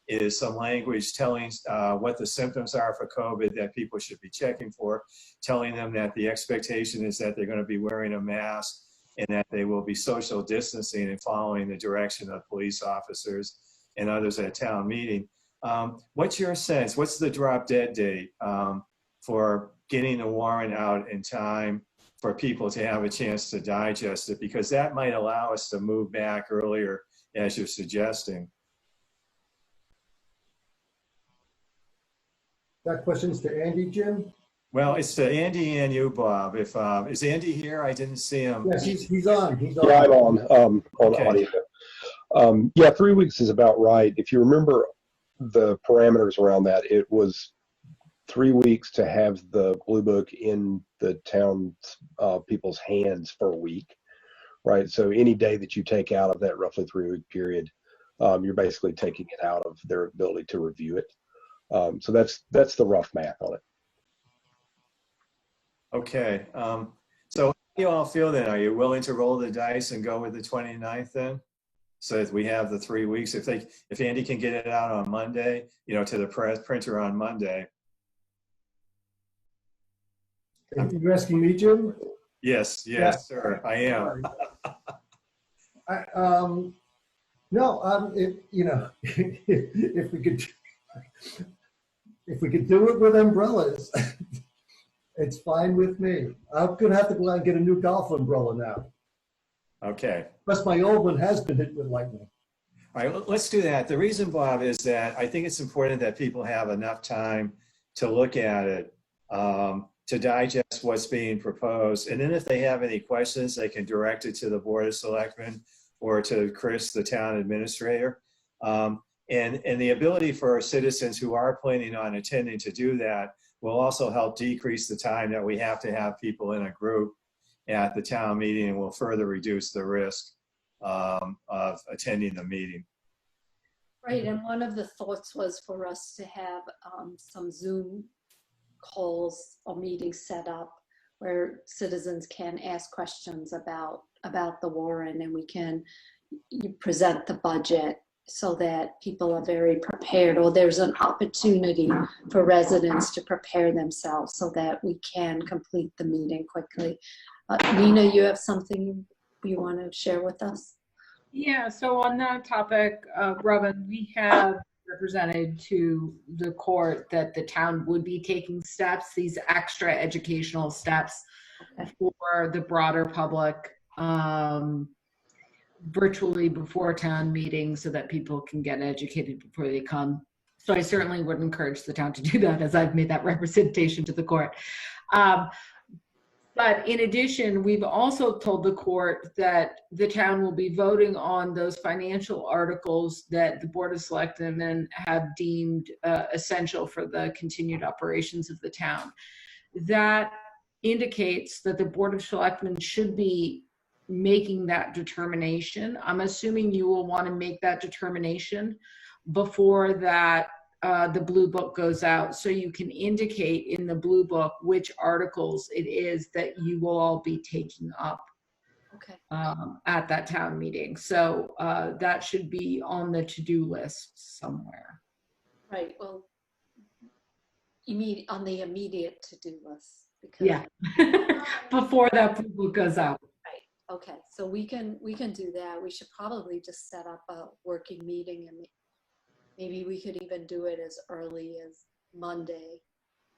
is some language telling what the symptoms are for COVID that people should be checking for, telling them that the expectation is that they're going to be wearing a mask and that they will be social distancing and following the direction of police officers and others at town meeting. What's your sense? What's the drop dead date for getting the warrant out in time for people to have a chance to digest it? Because that might allow us to move back earlier, as you're suggesting. That question's to Andy, Jim? Well, it's to Andy and you, Bob. If is Andy here? I didn't see him. Yes, he's on. He's on. Yeah, I'm on Okay. audio. Yeah, 3 weeks is about right. If you remember the parameters around that, it was 3 weeks to have the blue book in the town people's hands for a week, right? So any day that you take out of that roughly 3 week period, you're basically taking it out of their ability to review it. So that's the rough math on it. Okay. So how do you all feel then? Are you willing to roll the dice and go with the 29th then? So that we have the 3 weeks. If Andy can get it out on Monday, to the printer on Monday. Are you asking me, Jim? Yes, Yeah. sir, I am. If we could do it with umbrellas, it's fine with me. I'm gonna have to go out and get a new golf umbrella now. Okay. Plus my old one has been hit with lightning. All right, let's do that. The reason, Bob, is that I think it's important that people have enough time to look at it, to digest what's being proposed. And then if they have any questions, they can direct it to the Board of Selectmen or to Chris, the town administrator. And the ability for our citizens who are planning on attending to do that will also help decrease the time that we have to have people in a group at the town meeting, and will further reduce the risk of attending the meeting. Right, and one of the thoughts was for us to have some Zoom calls or meetings set up where citizens can ask questions about the warrant, and we can present the budget so that people are very prepared, or there's an opportunity for residents to prepare themselves so that we can complete the meeting quickly. Nina, you have something you want to share with us? Yeah, so on that topic, Robin, we have represented to the court that the town would be taking steps, these extra educational steps for the broader public, virtually before town meetings so that people can get educated before they come. So I certainly would encourage the town to do that, as I've made that representation to the court. But in addition, we've also told the court that the town will be voting on those financial articles that the Board of Selectmen have deemed essential for the continued operations of the town. That indicates that the Board of Selectmen should be making that determination. I'm assuming you will want to make that determination before that the blue book goes out, so you can indicate in the blue book which articles it is that you will all be taking up at that town meeting. So that should be on the to-do list somewhere. Right, well, on the immediate to-do list. Because yeah, before that blue book goes out. Right, okay, so we can do that. We should probably just set up a working meeting, and maybe we could even do it as early as Monday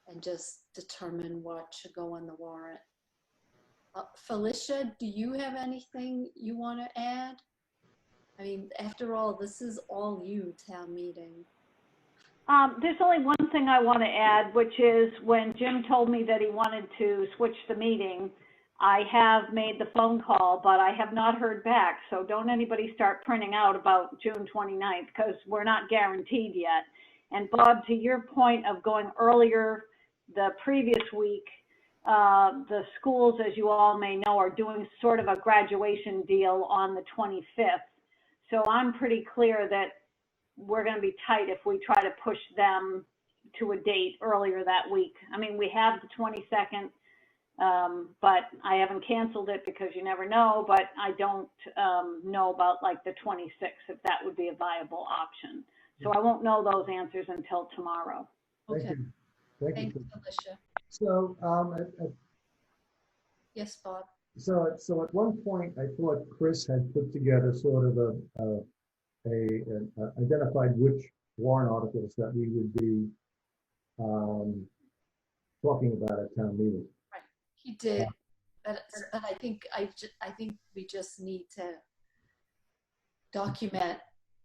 and just determine what should go on the warrant. Felicia, do you have anything you want to add? I mean, after all, this is all you, town meeting. There's only one thing I want to add, which is when Jim told me that he wanted to switch the meeting, I have made the phone call, but I have not heard back. So don't anybody start printing out about June 29th, because we're not guaranteed yet. And Bob, to your point of going earlier the previous week, the schools, as you all may know, are doing sort of a graduation deal on the 25th. So I'm pretty clear that we're going to be tight if we try to push them to a date earlier that week. I mean, we have the 22nd, but I haven't canceled it because you never know, but I don't know about like the 26th, if that would be a viable option. So I won't know those answers until tomorrow. Thank Okay, you. Thank thanks, you. Alicia. So, Yes, Bob. so at one point, I thought Chris had put together sort of a identified which warrant articles that we would be talking about at town meeting. Right, he did, but I think we just need to document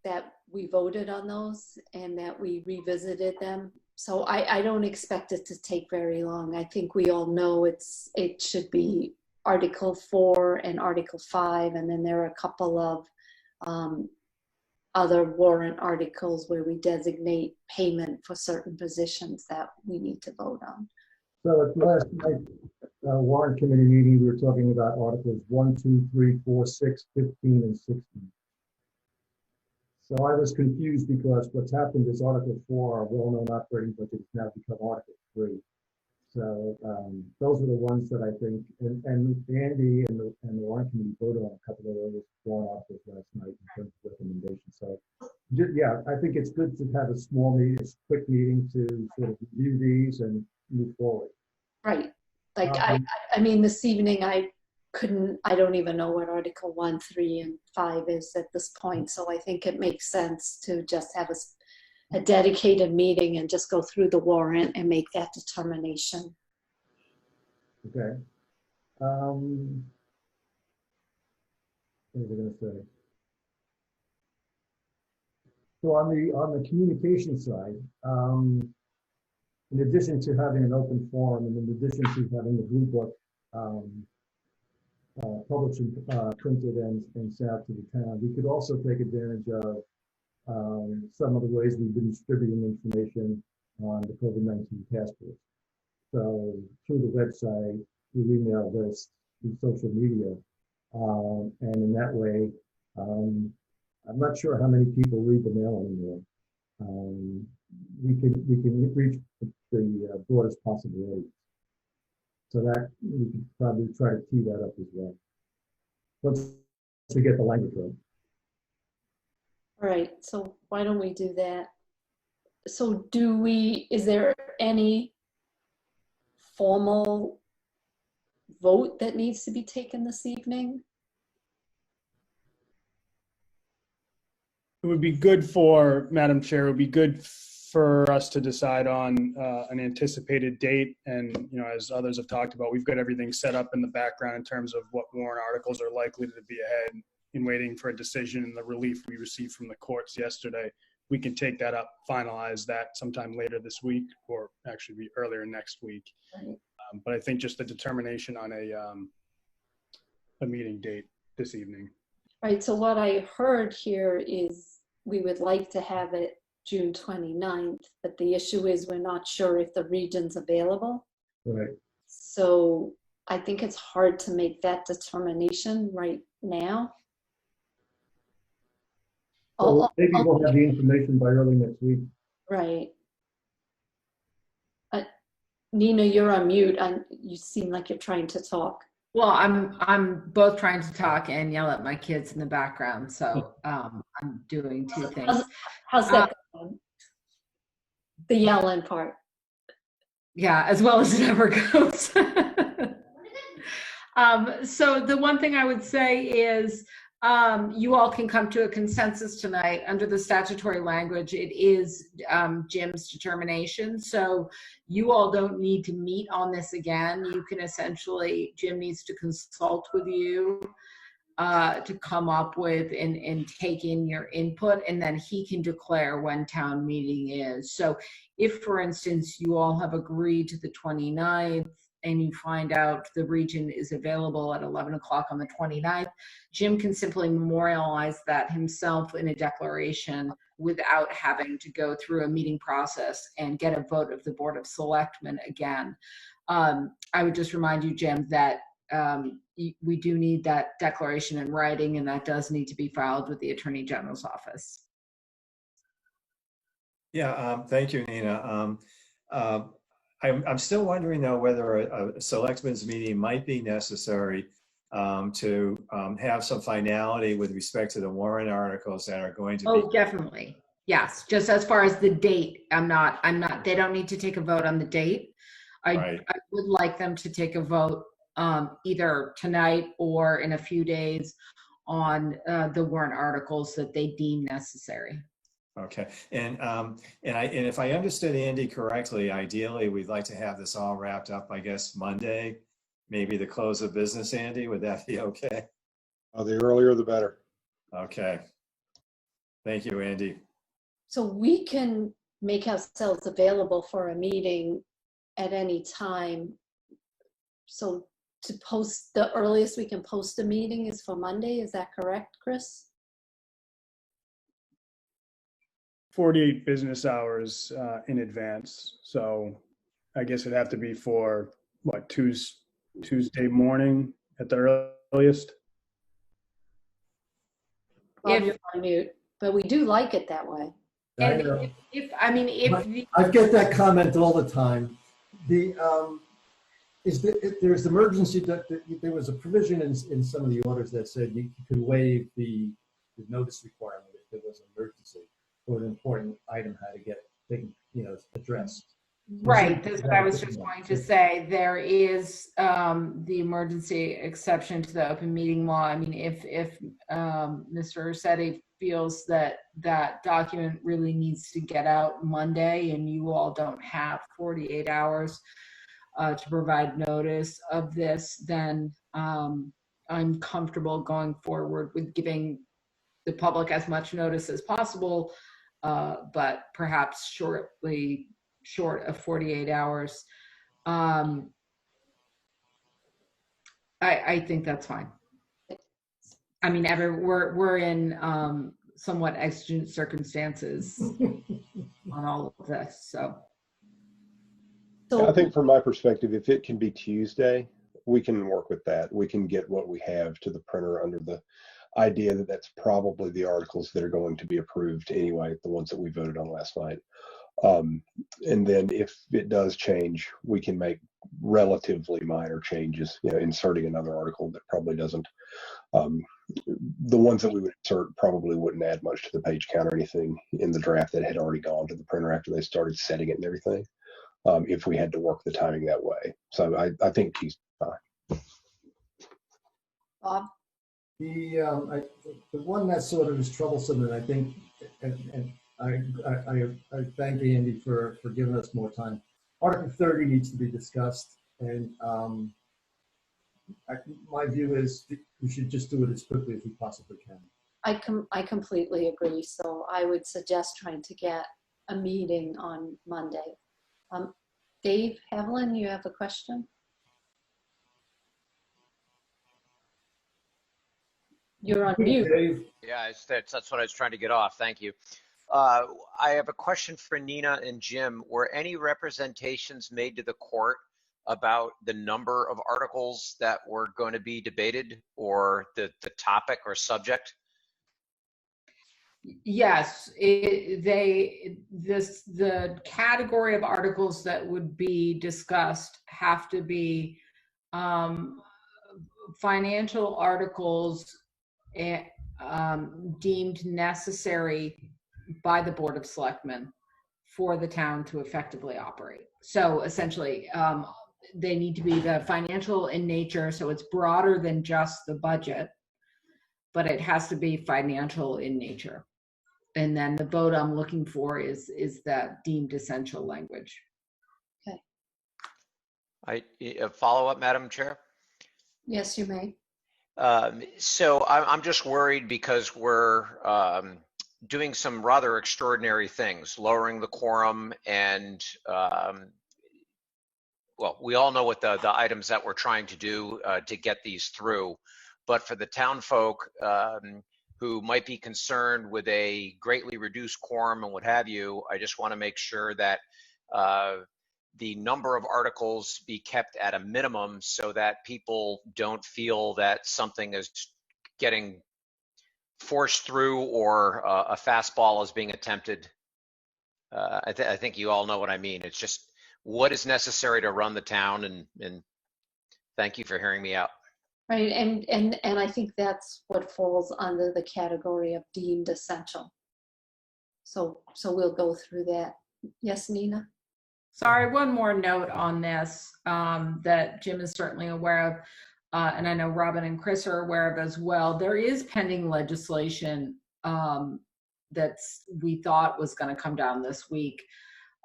that we voted on those and that we revisited them. So I don't expect it to take very long. I think we all know it should be Article 4 and Article 5, and then there are a couple of other warrant articles where we designate payment for certain positions that we need to vote on. So at last night warrant committee meeting, we were talking about Articles 1, 2, 3, 4, 6, 15, and 16. So I was confused because what's happened is Article 4, our well-known operating budget, has now become Article 3. So those are the ones that I think, and Andy and the warrant committee voted on a couple of those warrant articles last night in terms of recommendations. So yeah, I think it's good to have a small meeting, a quick meeting to sort of review these and move forward. Right. Like I mean, this evening I don't even know what Article 1, 3, and 5 is at this point. So I think it makes sense to just have a dedicated meeting and just go through the warrant and make that determination. Okay. What was I going to say? So on the communication side, in addition to having an open forum, and in addition to having the Blue Book published and printed and sent out to the town, we could also take advantage of some of the ways we've been distributing information on the COVID-19 task force. So through the website, through email lists, through social media, and in that way, I'm not sure how many people read the mail anymore. We can reach the broadest possibility. So that we could probably try to tee that up as well. Once we get the language right. All right, so why don't we do that? So is there any formal vote that needs to be taken this evening? It would be good for, Madam Chair, it would be good for us to decide on an anticipated date. And, you know, as others have talked about, we've got everything set up in the background in terms of what warrant articles are likely to be ahead in waiting for a decision and the relief we received from the courts yesterday. We can take that up, finalize that sometime later this week, or actually be earlier next week. Right. But I think just a determination on a meeting date this evening. Right, so what I heard here is we would like to have it June 29th, but the issue is we're not sure if the region's available. Right. So I think it's hard to make that determination right now. So maybe we'll have the information by early next week. Right. Nina, you're on mute. You seem like you're trying to talk. Well, I'm both trying to talk and yell at my kids in the background, so I'm doing two things. How's that going? The yelling part. Yeah, as well as it ever goes. So the one thing I would say is you all can come to a consensus tonight. Under the statutory language, it is Jim's determination. So you all don't need to meet on this again. You can essentially, Jim needs to consult with you to come up with and take in your input, and then he can declare when town meeting is. So if, for instance, you all have agreed to the 29th, and you find out the region is available at 11 o'clock on the 29th, Jim can simply memorialize that himself in a declaration without having to go through a meeting process and get a vote of the Board of Selectmen again. I would just remind you, Jim, that we do need that declaration in writing, and that does need to be filed with the Attorney General's office. Yeah, thank you, Nina. I'm still wondering though whether a selectmen's meeting might be necessary to have some finality with respect to the warrant articles that are going to be. Oh, definitely. Yes. Just as far as the date, they don't need to take a vote on the date. Right. I would like them to take a vote either tonight or in a few days on the warrant articles that they deem necessary. Okay, and if I understood Andy correctly, ideally we'd like to have this all wrapped up, I guess, Monday, maybe the close of business. Andy, would that be okay? The earlier the better. Okay. Thank you, Andy. So we can make ourselves available for a meeting at any time. So to post, the earliest we can post a meeting is for Monday. Is that correct, Chris? 48 business hours in advance. So I guess it'd have to be for what, Tuesday morning at the earliest. Bob, you're on mute, but we do like it that way. And I get that comment all the time. There's emergency. There was a provision in some of the orders that said you could waive the notice requirement if there was an emergency or an important item had to get taken, addressed. Right, that's what I was just going to say. There is the emergency exception to the open meeting law. I mean, if Mr. Ursetti feels that that document really needs to get out Monday and you all don't have 48 hours to provide notice of this, then I'm comfortable going forward with giving the public as much notice as possible, but perhaps short of 48 hours. I think that's fine. I mean, we're in somewhat exigent circumstances on all of this, so. I think from my perspective, if it can be Tuesday, we can work with that. We can get what we have to the printer under the idea that that's probably the articles that are going to be approved anyway, the ones that we voted on last night. And then if it does change, we can make relatively minor changes, inserting another article that probably doesn't. The ones that we would insert probably wouldn't add much to the page count or anything in the draft that had already gone to the printer after they started setting it and everything, if we had to work the timing that way. So I think he's fine. Bob? The one that sort of is troublesome, and I think, and I thank Andy for giving us more time. Article 30 needs to be discussed, and my view is we should just do it as quickly as we possibly can. I completely agree. So I would suggest trying to get a meeting on Monday. Dave Haviland, you have a question? You're on mute. Dave. Yeah, that's what I was trying to get off. Thank you. I have a question for Nina and Jim. Were any representations made to the court about the number of articles that were going to be debated, or the topic or subject? Yes, the category of articles that would be discussed have to be financial articles deemed necessary by the Board of Selectmen for the town to effectively operate. So essentially, they need to be the financial in nature, so it's broader than just the budget, but it has to be financial in nature. And then the vote I'm looking for is that deemed essential language. A follow-up, Madam Chair? Yes, you may. So I'm just worried because we're doing some rather extraordinary things, lowering the quorum, and well, we all know what the items that we're trying to do to get these through. But for the town folk who might be concerned with a greatly reduced quorum and what have you, I just want to make sure that the number of articles be kept at a minimum so that people don't feel that something is getting forced through or a fastball is being attempted. I think you all know what I mean. It's just what is necessary to run the town, and thank you for hearing me out. Right, and I think that's what falls under the category of deemed essential. So we'll go through that. Yes, Nina? Sorry, one more note on this that Jim is certainly aware of, and I know Robin and Chris are aware of as well. There is pending legislation that's we thought was going to come down this week.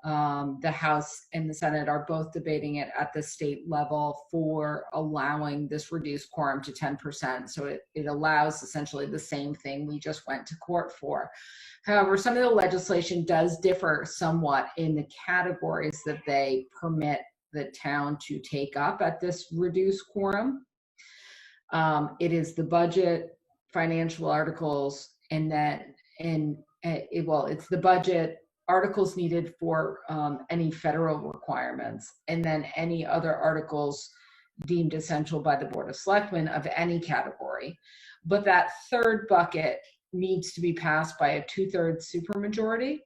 The House and the Senate are both debating it at the state level for allowing this reduced quorum to 10%. So it allows essentially the same thing we just went to court for. However, some of the legislation does differ somewhat in the categories that they permit the town to take up at this reduced quorum. It is the budget, financial articles, and it's the budget, articles needed for any federal requirements, and then any other articles deemed essential by the Board of Selectmen of any category. But that third bucket needs to be passed by a 2/3 supermajority.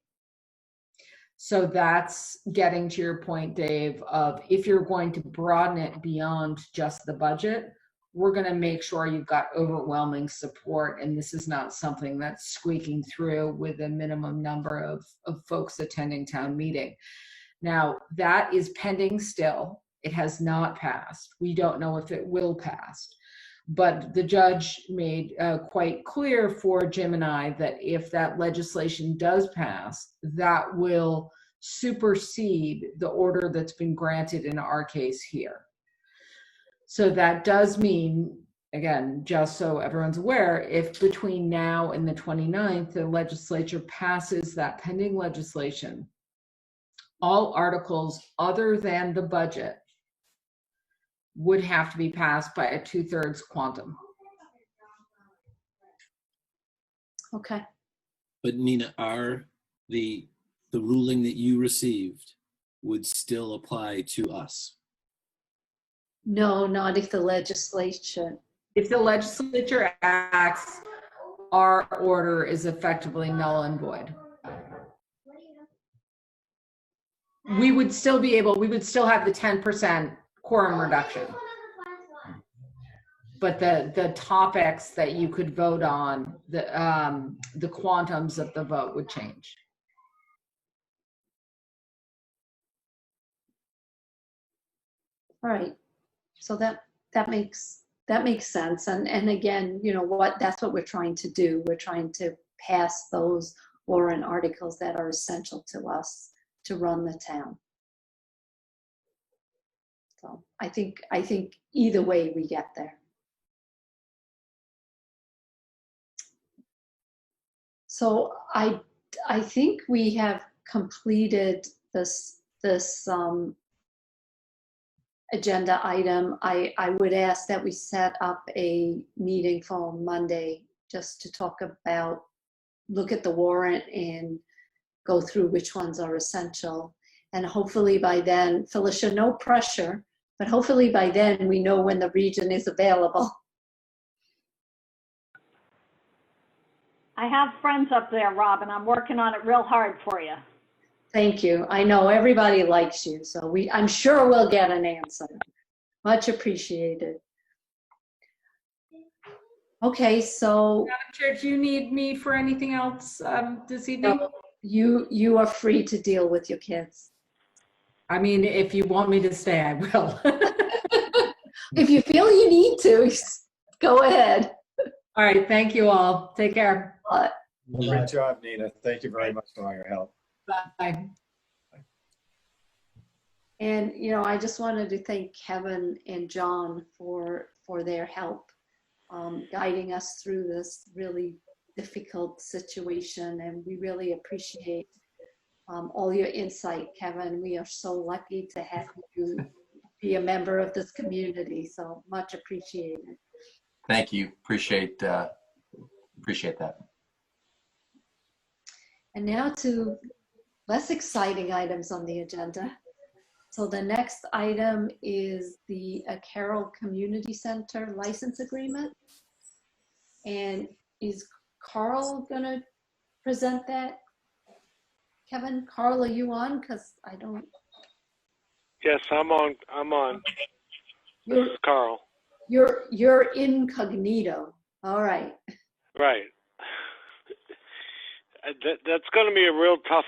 So that's getting to your point, Dave, of if you're going to broaden it beyond just the budget, we're going to make sure you've got overwhelming support, and this is not something that's squeaking through with a minimum number of folks attending town meeting. Now, that is pending still. It has not passed. We don't know if it will pass. But the judge made quite clear for Jim and I that if that legislation does pass, that will supersede the order that's been granted in our case here. So that does mean, again, just so everyone's aware, if between now and the 29th, the legislature passes that pending legislation, all articles other than the budget would have to be passed by a 2/3 quantum. Okay. But Nina, the ruling that you received would still apply to us? No, not if the legislation. If the legislature acts, our order is effectively null and void. We would still have the 10% quorum reduction. But the topics that you could vote on, the quantums of the vote would change. All right. So that makes sense. And again, you know what, that's what we're trying to do. We're trying to pass those warrant articles that are essential to us to run the town. So I think either way we get there. So I think we have completed this agenda item. I would ask that we set up a meeting for Monday just to talk about, look at the warrant and go through which ones are essential. And hopefully by then, Felicia, no pressure, but hopefully by then we know when the region is available. I have friends up there, Rob, and I'm working on it real hard for you. Thank you. I know everybody likes you, so I'm sure we'll get an answer. Much appreciated. Okay, so Madam Chair, do you need me for anything else this evening? no, you are free to deal with your kids. I mean, if you want me to stay, I will. If you feel you need to, go ahead. All right, thank you all. Take care. Great job, Nina. Thank you very much for all your help. Bye. And you know, I just wanted to thank Kevin and John for their help guiding us through this really difficult situation, and we really appreciate all your insight, Kevin. We are so lucky to have you be a member of this community, so much appreciated. Thank you. Appreciate that. And now to less exciting items on the agenda. So the next item is the Carroll Community Center license agreement. And is Carl gonna present that? Kevin, Carl, are you on? Because I don't. Yes, I'm on. This is Carl. You're incognito. All right. Right. That's going to be a real tough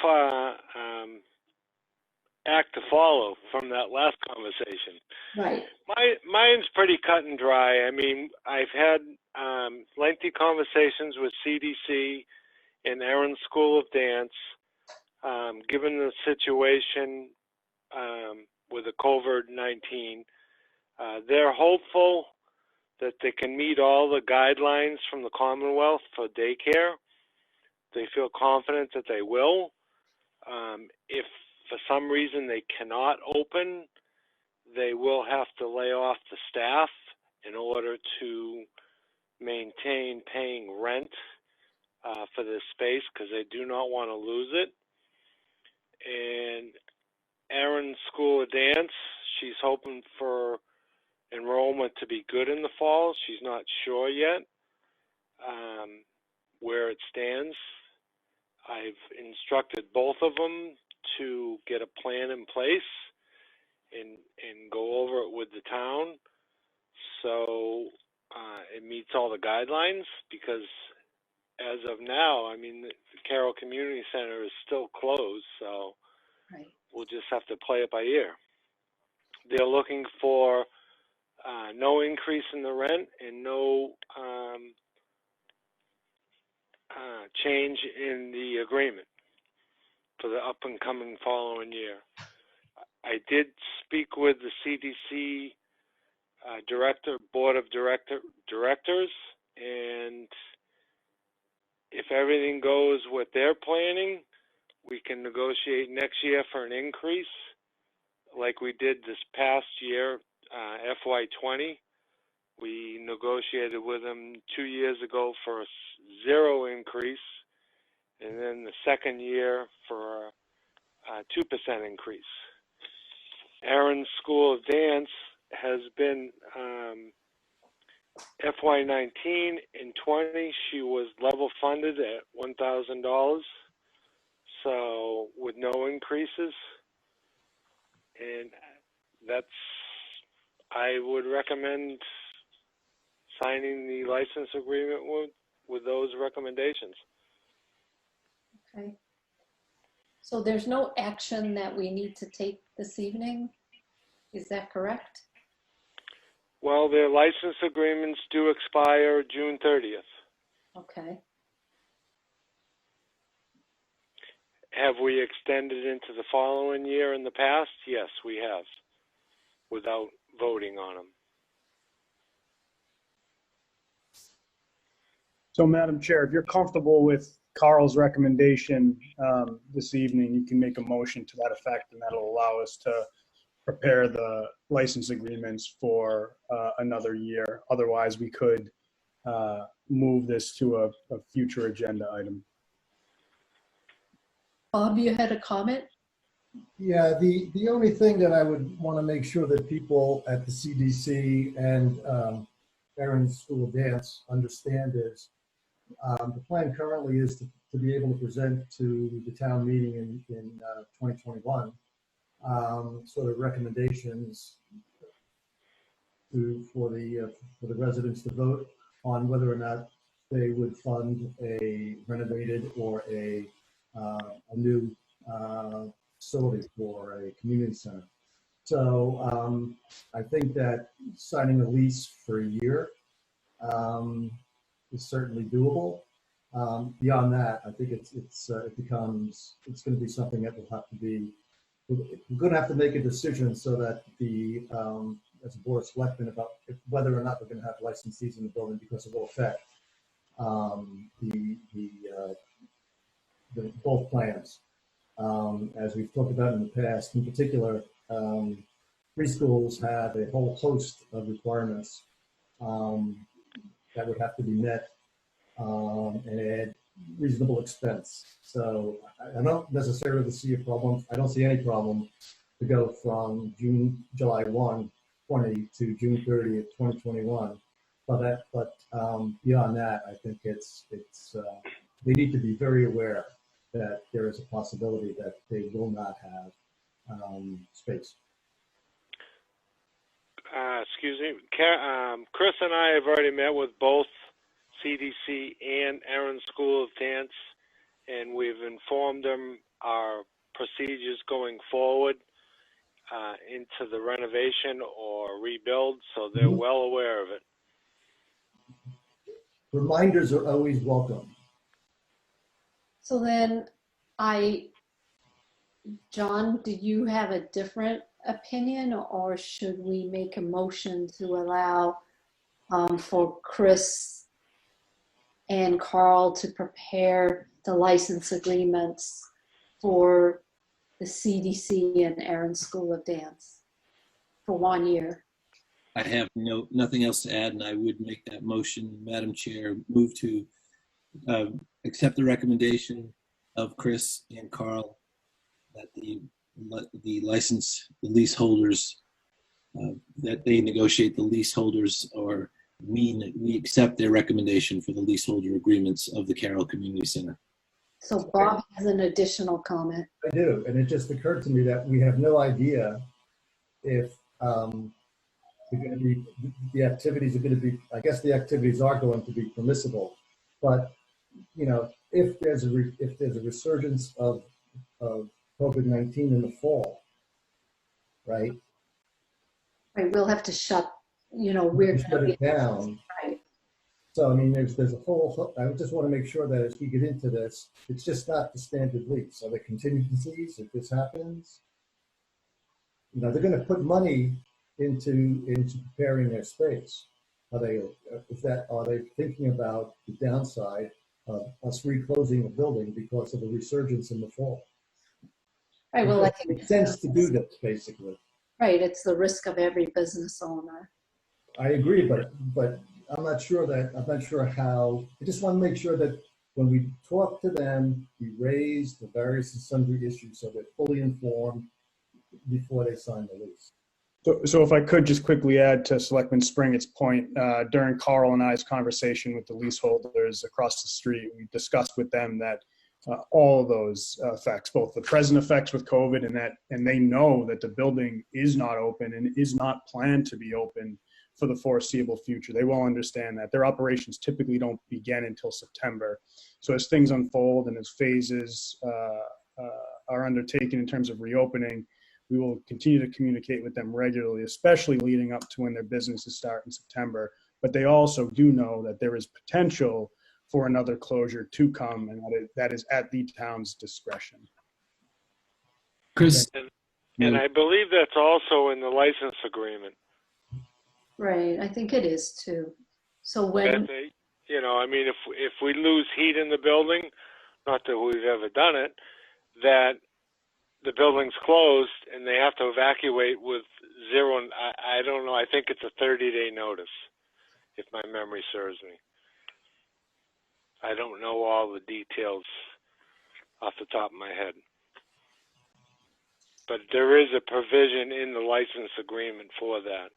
act to follow from that last conversation. Right. Mine's pretty cut and dry. I mean, I've had lengthy conversations with CDC and Aaron's School of Dance. Given the situation with the COVID-19, they're hopeful that they can meet all the guidelines from the Commonwealth for daycare. They feel confident that they will. If for some reason they cannot open, they will have to lay off the staff in order to maintain paying rent for this space, because they do not want to lose it. And Erin's School of Dance, she's hoping for enrollment to be good in the fall. She's not sure yet where it stands. I've instructed both of them to get a plan in place and go over it with the town so it meets all the guidelines, because as of now, I mean, the Carroll Community Center is still closed, so we'll just have to play it by ear. They're looking for no increase in the rent and no change in the agreement for the up and coming following year. I did speak with the CDC board of directors, and if everything goes what they're planning, we can negotiate next year for an increase like we did this past year, FY20. We negotiated with them 2 years ago for a 0 increase, and then the second year for a 2% increase. Aaron's School of Dance has been FY19 and 20. She was level funded at $1,000, so with no increases, and I would recommend signing the license agreement with those recommendations. Okay. So there's no action that we need to take this evening. Is that correct? Well, their license agreements do expire June 30th. Okay. Have we extended into the following year in the past? Yes, we have, without voting on them. So, Madam Chair, if you're comfortable with Carl's recommendation this evening, you can make a motion to that effect, and that'll allow us to prepare the license agreements for another year. Otherwise, we could move this to a future agenda item. Bob, you had a comment? Yeah, the only thing that I would want to make sure that people at the CDC and Aaron's School of Dance understand is the plan currently is to be able to present to the town meeting in 2021 sort of recommendations for the residents to vote on whether or not they would fund a renovated or a new facility for a community center. So I think that signing a lease for a year is certainly doable. Beyond that, I think it's going to be something that will have to be, we're going to have to make a decision so that the as a board of selectmen about whether or not we're going to have licensees in the building, because it will affect both plans. As we've talked about in the past, in particular, preschools have a whole host of requirements that would have to be met and add reasonable expense. So I don't necessarily see a problem. I don't see any problem to go from July 1, 20 to June 30th, 2021. But beyond that, I think they need to be very aware that there is a possibility that they will not have space. Excuse me. Chris and I have already met with both CDC and Aaron School of Dance, and we've informed them our procedures going forward into the renovation or rebuild, so they're well aware of it. Reminders are always welcome. So then John, do you have a different opinion, or should we make a motion to allow for Chris and Carl to prepare the license agreements for the CDC and Aaron School of Dance for 1 year? I have nothing else to add, and I would make that motion, Madam Chair. Move to accept the recommendation of Chris and Carl that the leaseholders that they negotiate the leaseholders, or we accept their recommendation for the leaseholder agreements of the Carroll Community Center. So Bob has an additional comment. I do, and it just occurred to me that we have no idea if the activities are going to be, I guess the activities are going to be permissible, but if there's a resurgence of COVID-19 in the fall, right? Right, we'll have to shut, we're shut it down. Right. So I mean, there's a whole. I just want to make sure that as we get into this, it's just not the standard lease. Are there contingencies if this happens? They're going to put money into preparing their space. Are they thinking about the downside of us reclosing a building because of a resurgence in the fall? Right. Well, I think it makes sense to do this, basically. Right. It's the risk of every business owner. I agree, but I'm not sure how. I just want to make sure that when we talk to them, we raise the various and sundry issues so they're fully informed before they sign the lease. So if I could just quickly add to Selectman Springett's point, during Carl and I's conversation with the leaseholders across the street, we discussed with them that all of those effects, both the present effects with COVID and they know that the building is not open and is not planned to be open for the foreseeable future. They will understand that their operations typically don't begin until September. So as things unfold and as phases are undertaken in terms of reopening, we will continue to communicate with them regularly, especially leading up to when their businesses start in September. But they also do know that there is potential for another closure to come, and that is at the town's discretion. Chris? And I believe that's also in the license agreement. Right, I think it is too. So when if we lose heat in the building, not that we've ever done it, that the building's closed and they have to evacuate with zero. I don't know. I think it's a 30-day notice, if my memory serves me. I don't know all the details off the top of my head. But there is a provision in the license agreement for that.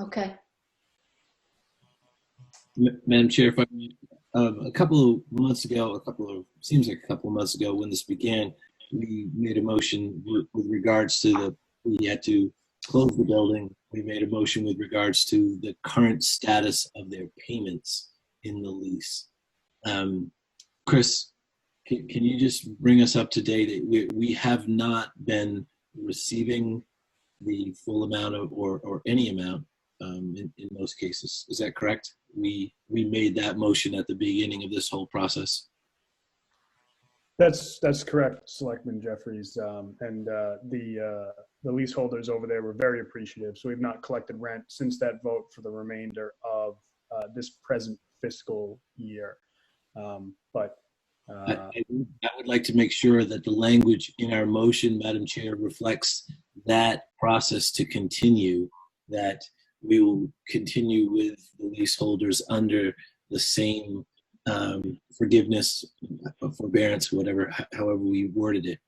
Okay. Madam Chair, if I may, a couple of months ago, seems like a couple of months ago when this began, we made a motion with regards to we had to close the building. We made a motion with regards to the current status of their payments in the lease. Chris, can you just bring us up to date? We have not been receiving the full amount of, or any amount in most cases. Is that correct? We made that motion at the beginning of this whole process. That's correct, Selectman Jeffries, and the leaseholders over there were very appreciative. So we've not collected rent since that vote for the remainder of this present fiscal year. But I would like to make sure that the language in our motion, Madam Chair, reflects that process to continue, that we will continue with the leaseholders under the same forgiveness, forbearance, however we worded it.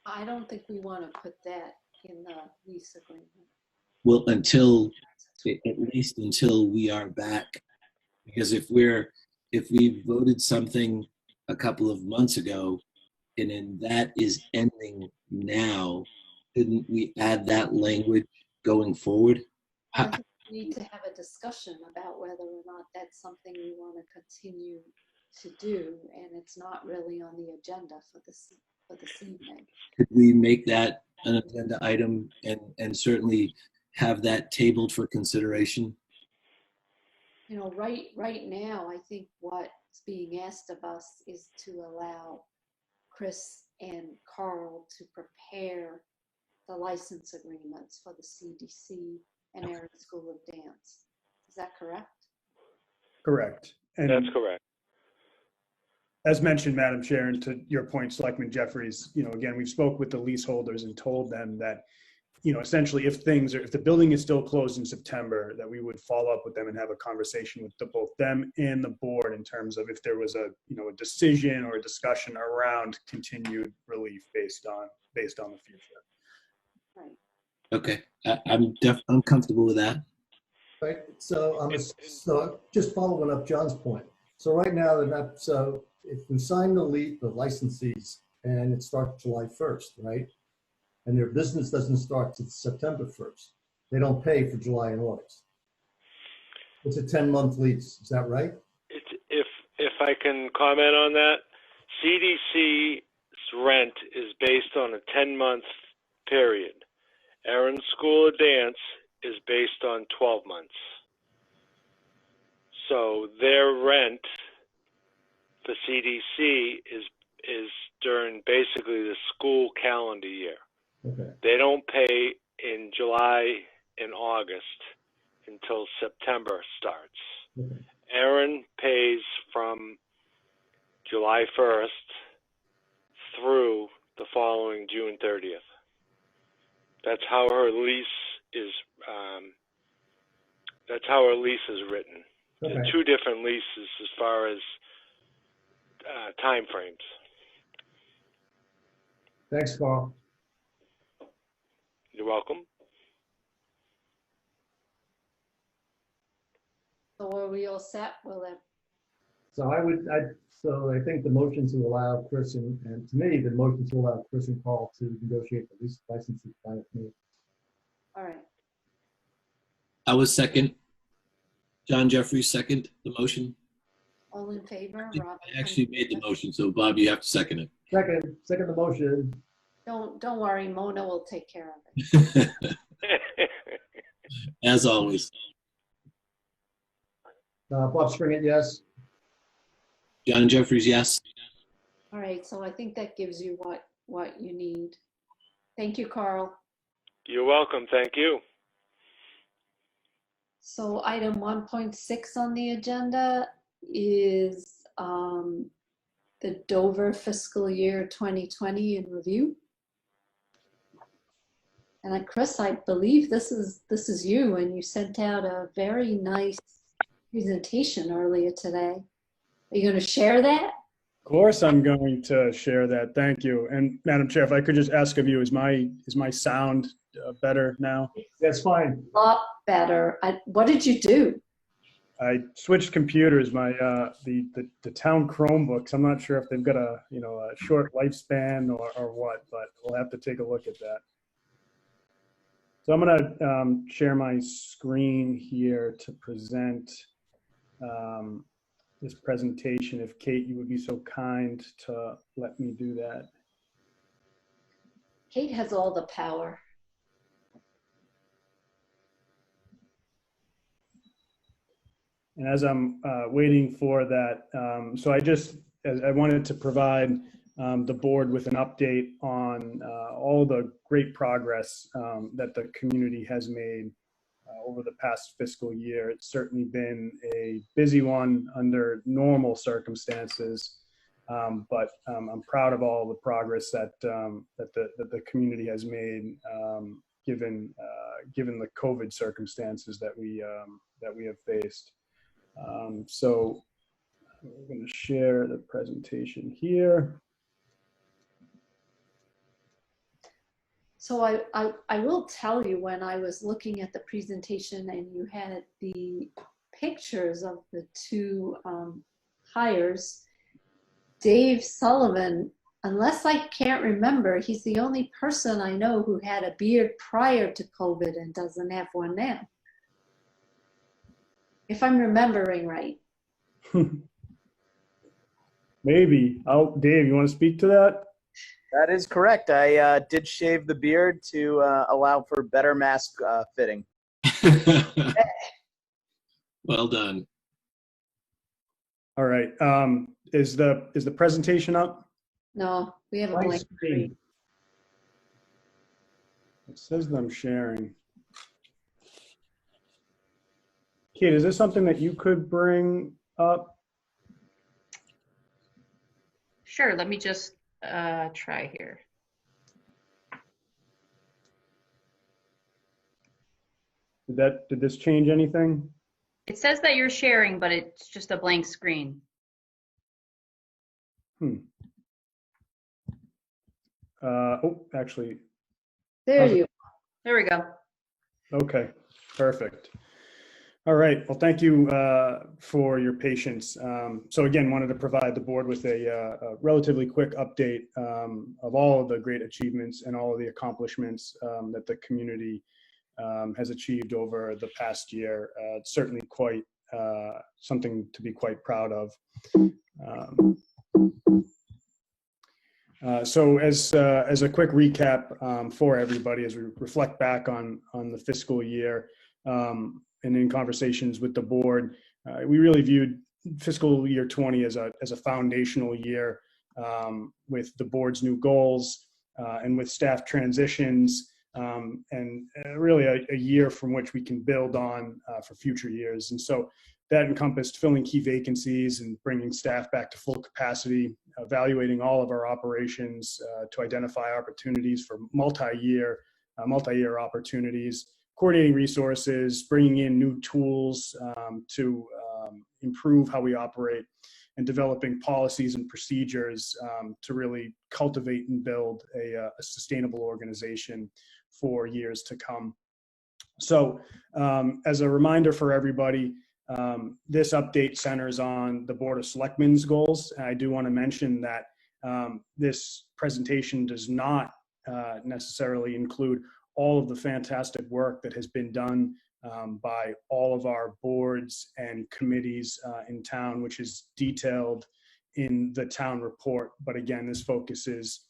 I don't think we want to put that in the lease agreement. Well, at least until we are back, because if we voted something a couple of months ago, and then that is ending now, didn't we add that language going forward? I think we need to have a discussion about whether or not that's something we want to continue to do, and it's not really on the agenda for this evening. Could we make that an agenda item and certainly have that tabled for consideration? You know, right now, I think what's being asked of us is to allow Chris and Carl to prepare the license agreements for the CDC and Aaron School of Dance. Is that correct? Correct. And That's correct. as mentioned, Madam Chair, and to your point, Selectman Jeffries, again, we've spoke with the leaseholders and told them that, essentially if the building is still closed in September, that we would follow up with them and have a conversation with both them and the board in terms of if there was a decision or a discussion around continued relief based on the future. Right. Okay, I'm comfortable with that. Right, so just following up John's point. So right now, so if we sign the licensees and it starts July 1st, right? And their business doesn't start till September 1st. They don't pay for July and August. It's a 10-month lease, is that right? If I can comment on that, CDC's rent is based on a 10-month period. Aaron's School of Dance is based on 12 months. So their rent for CDC is during basically the school calendar year. Okay. They don't pay in July and August until September starts. Okay. Aaron pays from July 1st through the following June 30th. That's how her lease is. That's how her lease is written. Okay. There's two different leases as far as time frames. Thanks, Carl. You're welcome. So are we all set? So I think the motion to allow Chris and to me, the motion to allow Chris and Carl to negotiate the lease license is fine with me. All right. I was second. John Jeffries second the motion. All in favor? Rob? I actually made the motion, so Bob, you have to second it. Second the motion. Don't worry, Mona will take care of it. As always. Bob Springett, yes. John Jeffries, yes. All right, so I think that gives you what you need. Thank you, Carl. You're welcome. Thank you. So item 1.6 on the agenda is the Dover fiscal year 2020 in review. And Chris, I believe this is you, and you sent out a very nice presentation earlier today. Are you going to share that? Of course, I'm going to share that. Thank you. And Madam Chair, if I could just ask of you, is my sound better now? That's fine. A lot better. What did you do? I switched computers. My the town Chromebooks. I'm not sure if they've got a short lifespan or what, but we'll have to take a look at that. So I'm going to share my screen here to present this presentation. If Kate, you would be so kind to let me do that. Kate has all the power. And as I'm waiting for that, so I wanted to provide the board with an update on all the great progress that the community has made over the past fiscal year. It's certainly been a busy one under normal circumstances, but I'm proud of all the progress that the community has made given the COVID circumstances that we have faced. So we're going to share the presentation here. So I will tell you, when I was looking at the presentation and you had the pictures of the two hires, Dave Sullivan, unless I can't remember, he's the only person I know who had a beard prior to COVID and doesn't have one now. If I'm remembering right. Maybe. Oh, Dave, you want to speak to that? That is correct. I did shave the beard to allow for better mask fitting. Well done. All right. Is the presentation up? No, we have a blank screen. It says that I'm sharing. Kate, is this something that you could bring up? Sure, let me just try here. Did this change anything? It says that you're sharing, but it's just a blank screen. Oh, actually. There you. There we go. Okay, perfect. All right. Well, thank you for your patience. So again, wanted to provide the board with a relatively quick update of all of the great achievements and all of the accomplishments that the community has achieved over the past year. It's certainly quite something to be quite proud of. So as a quick recap for everybody, as we reflect back on the fiscal year, and in conversations with the board, we really viewed fiscal year 20 as a foundational year with the board's new goals and with staff transitions, and really a year from which we can build on for future years. And so that encompassed filling key vacancies and bringing staff back to full capacity, evaluating all of our operations to identify opportunities for multi-year opportunities, coordinating resources, bringing in new tools to improve how we operate, and developing policies and procedures to really cultivate and build a sustainable organization for years to come. So as a reminder for everybody, this update centers on the Board of Selectmen's goals. I do want to mention that this presentation does not necessarily include all of the fantastic work that has been done by all of our boards and committees in town, which is detailed in the town report. But again, this focuses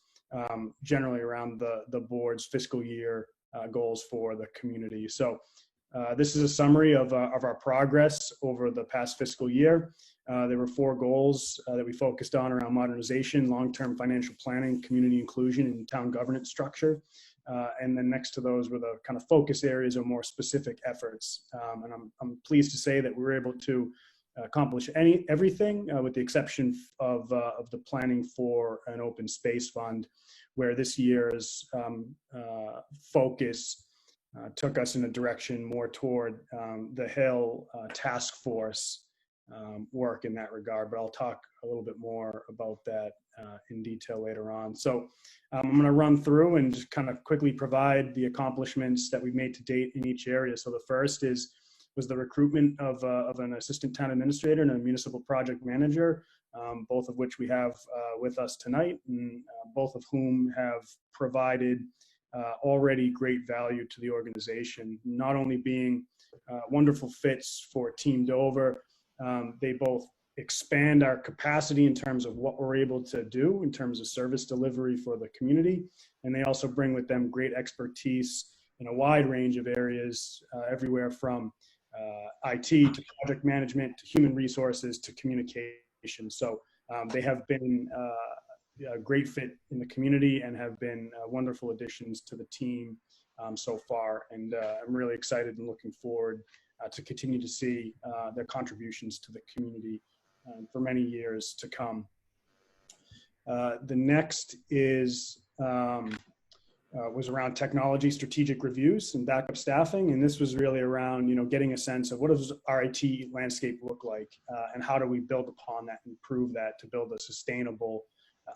generally around the board's fiscal year goals for the community. So this is a summary of our progress over the past fiscal year. There were 4 goals that we focused on around modernization, long-term financial planning, community inclusion, and town governance structure. And then next to those were the kind of focus areas or more specific efforts. And I'm pleased to say that we were able to accomplish everything with the exception of the planning for an open space fund, where this year's focus took us in a direction more toward the Hill task force work in that regard, but I'll talk a little bit more about that in detail later on. So I'm going to run through and just kind of quickly provide the accomplishments that we've made to date in each area. So the first was the recruitment of an assistant town administrator and a municipal project manager, both of which we have with us tonight, and both of whom have provided already great value to the organization, not only being wonderful fits for Team Dover. They both expand our capacity in terms of what we're able to do in terms of service delivery for the community. And they also bring with them great expertise in a wide range of areas, everywhere from IT to project management to human resources to communication. So they have been a great fit in the community and have been wonderful additions to the team so far. And I'm really excited and looking forward to continue to see their contributions to the community for many years to come. The next was around technology strategic reviews and backup staffing. And this was really around, getting a sense of what does our IT landscape look like and how do we build upon that and improve that to build a sustainable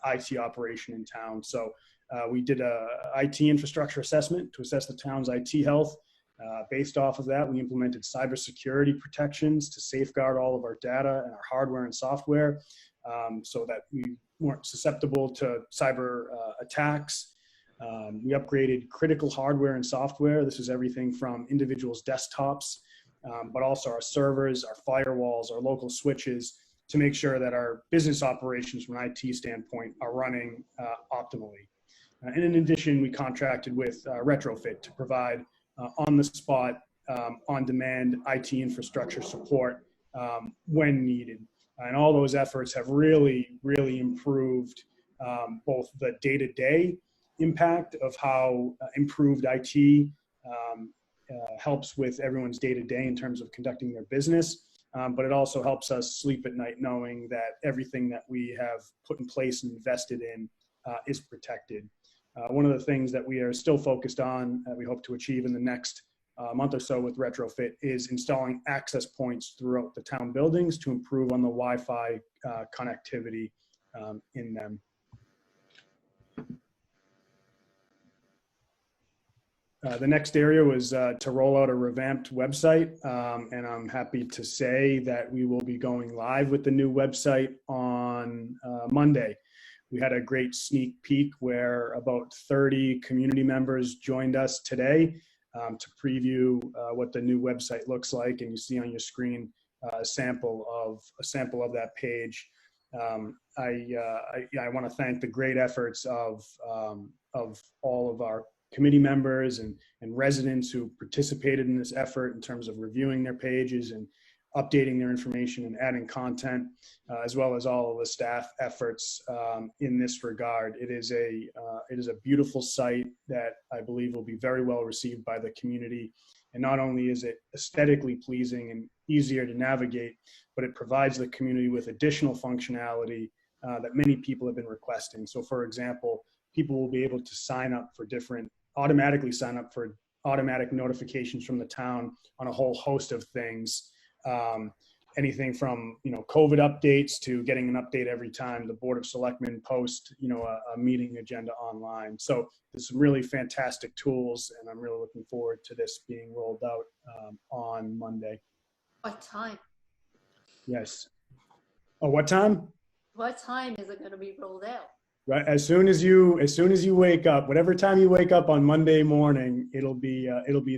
IT operation in town. So we did a IT infrastructure assessment to assess the town's IT health. Based off of that, we implemented cybersecurity protections to safeguard all of our data and our hardware and software so that we weren't susceptible to cyber attacks. We upgraded critical hardware and software. This is everything from individuals' desktops, but also our servers, our firewalls, our local switches, to make sure that our business operations from an IT standpoint are running optimally. And in addition, we contracted with Retrofit to provide on-the-spot, on-demand IT infrastructure support when needed. And all those efforts have really improved both the day-to-day impact of how improved IT helps with everyone's day-to-day in terms of conducting their business, but it also helps us sleep at night knowing that everything that we have put in place and invested in is protected. One of the things that we are still focused on, we hope to achieve in the next month or so with Retrofit, is installing access points throughout the town buildings to improve on the Wi-Fi connectivity in them. The next area was to roll out a revamped website, and I'm happy to say that we will be going live with the new website on Monday. We had a great sneak peek where about 30 community members joined us today to preview what the new website looks like, and you see on your screen a sample of that page. I want to thank the great efforts of all of our committee members and residents who participated in this effort in terms of reviewing their pages and updating their information and adding content, as well as all of the staff efforts in this regard. It is a beautiful site that I believe will be very well received by the community. And not only is it aesthetically pleasing and easier to navigate, but it provides the community with additional functionality that many people have been requesting. So for example, people will be able to automatically sign up for automatic notifications from the town on a whole host of things. Anything from COVID updates to getting an update every time the Board of Selectmen post a meeting agenda online. So there's some really fantastic tools, and I'm really looking forward to this being rolled out on Monday. What time? Yes. Oh, what time? What time is it going to be rolled out? Right, as soon as you wake up, whatever time you wake up on Monday morning, it'll be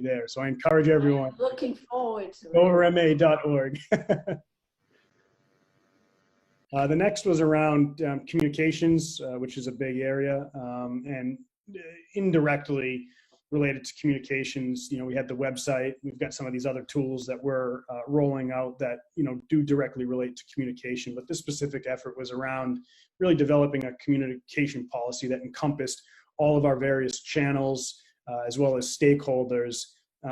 there. So I encourage everyone. I'm looking forward to it. Overma.org. The next was around communications, which is a big area, and indirectly related to communications. We had the website. We've got some of these other tools that we're rolling out that do directly relate to communication. But this specific effort was around really developing a communication policy that encompassed all of our various channels as well as stakeholders,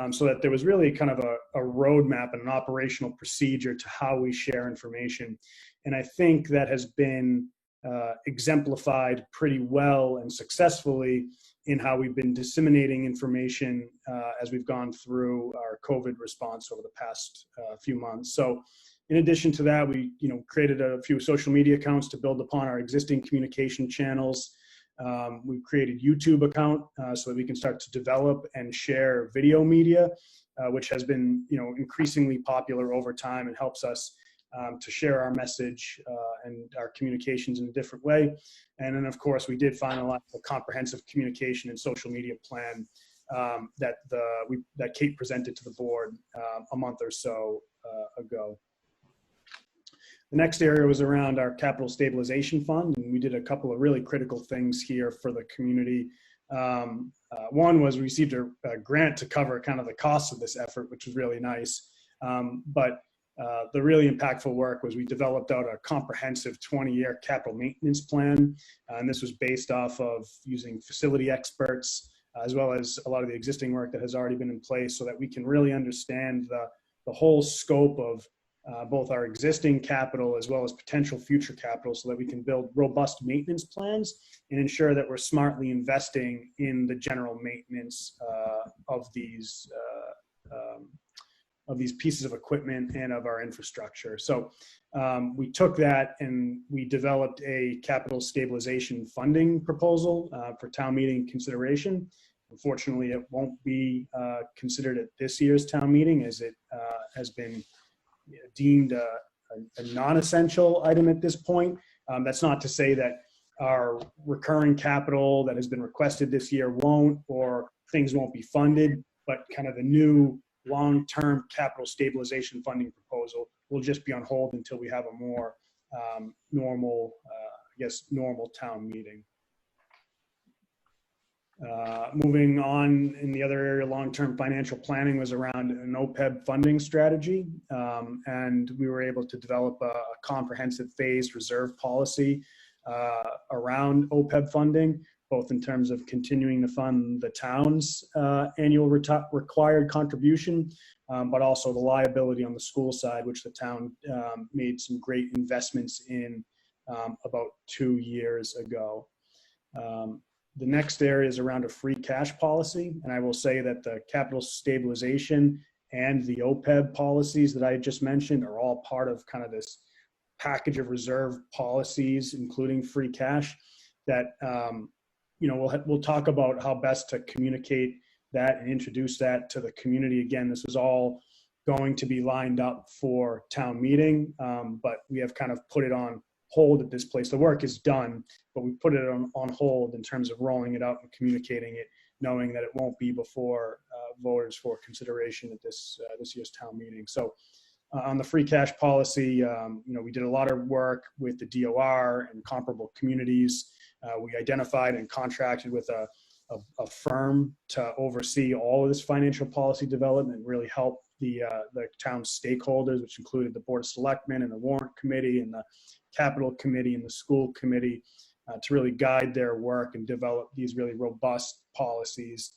so that there was really kind of a roadmap and an operational procedure to how we share information. And I think that has been exemplified pretty well and successfully in how we've been disseminating information as we've gone through our COVID response over the past few months. So in addition to that, we created a few social media accounts to build upon our existing communication channels. We've created YouTube account so that we can start to develop and share video media, which has been increasingly popular over time and helps us to share our message and our communications in a different way. And then, of course, we did finalize a comprehensive communication and social media plan that Kate presented to the board a month or so ago. The next area was around our capital stabilization fund, and we did a couple of really critical things here for the community. One was we received a grant to cover kind of the costs of this effort, which was really nice. But the really impactful work was we developed out a comprehensive 20-year capital maintenance plan, and this was based off of using facility experts as well as a lot of the existing work that has already been in place, so that we can really understand the whole scope of both our existing capital as well as potential future capital, so that we can build robust maintenance plans and ensure that we're smartly investing in the general maintenance of these pieces of equipment and of our infrastructure. So we took that and we developed a capital stabilization funding proposal for town meeting consideration. Unfortunately, it won't be considered at this year's town meeting, as it has been deemed a non-essential item at this point. That's not to say that our recurring capital that has been requested this year won't, or things won't be funded, but kind of the new long-term capital stabilization funding proposal will just be on hold until we have a more normal, normal town meeting. Moving on, in the other area, long-term financial planning was around an OPEB funding strategy, and we were able to develop a comprehensive phased reserve policy around OPEB funding, both in terms of continuing to fund the town's annual required contribution, but also the liability on the school side, which the town made some great investments in about 2 years ago. The next area is around a free cash policy, and I will say that the capital stabilization and the OPEB policies that I just mentioned are all part of kind of this package of reserve policies, including free cash, that we'll talk about how best to communicate that and introduce that to the community. Again, this is all going to be lined up for town meeting, but we have kind of put it on hold at this place. The work is done, but we put it on hold in terms of rolling it out and communicating it, knowing that it won't be before voters for consideration at this year's town meeting. So on the free cash policy, we did a lot of work with the DOR and comparable communities. We identified and contracted with a firm to oversee all of this financial policy development and really help the town stakeholders, which included the Board of Selectmen and the Warrant Committee and the Capital Committee and the School Committee, to really guide their work and develop these really robust policies,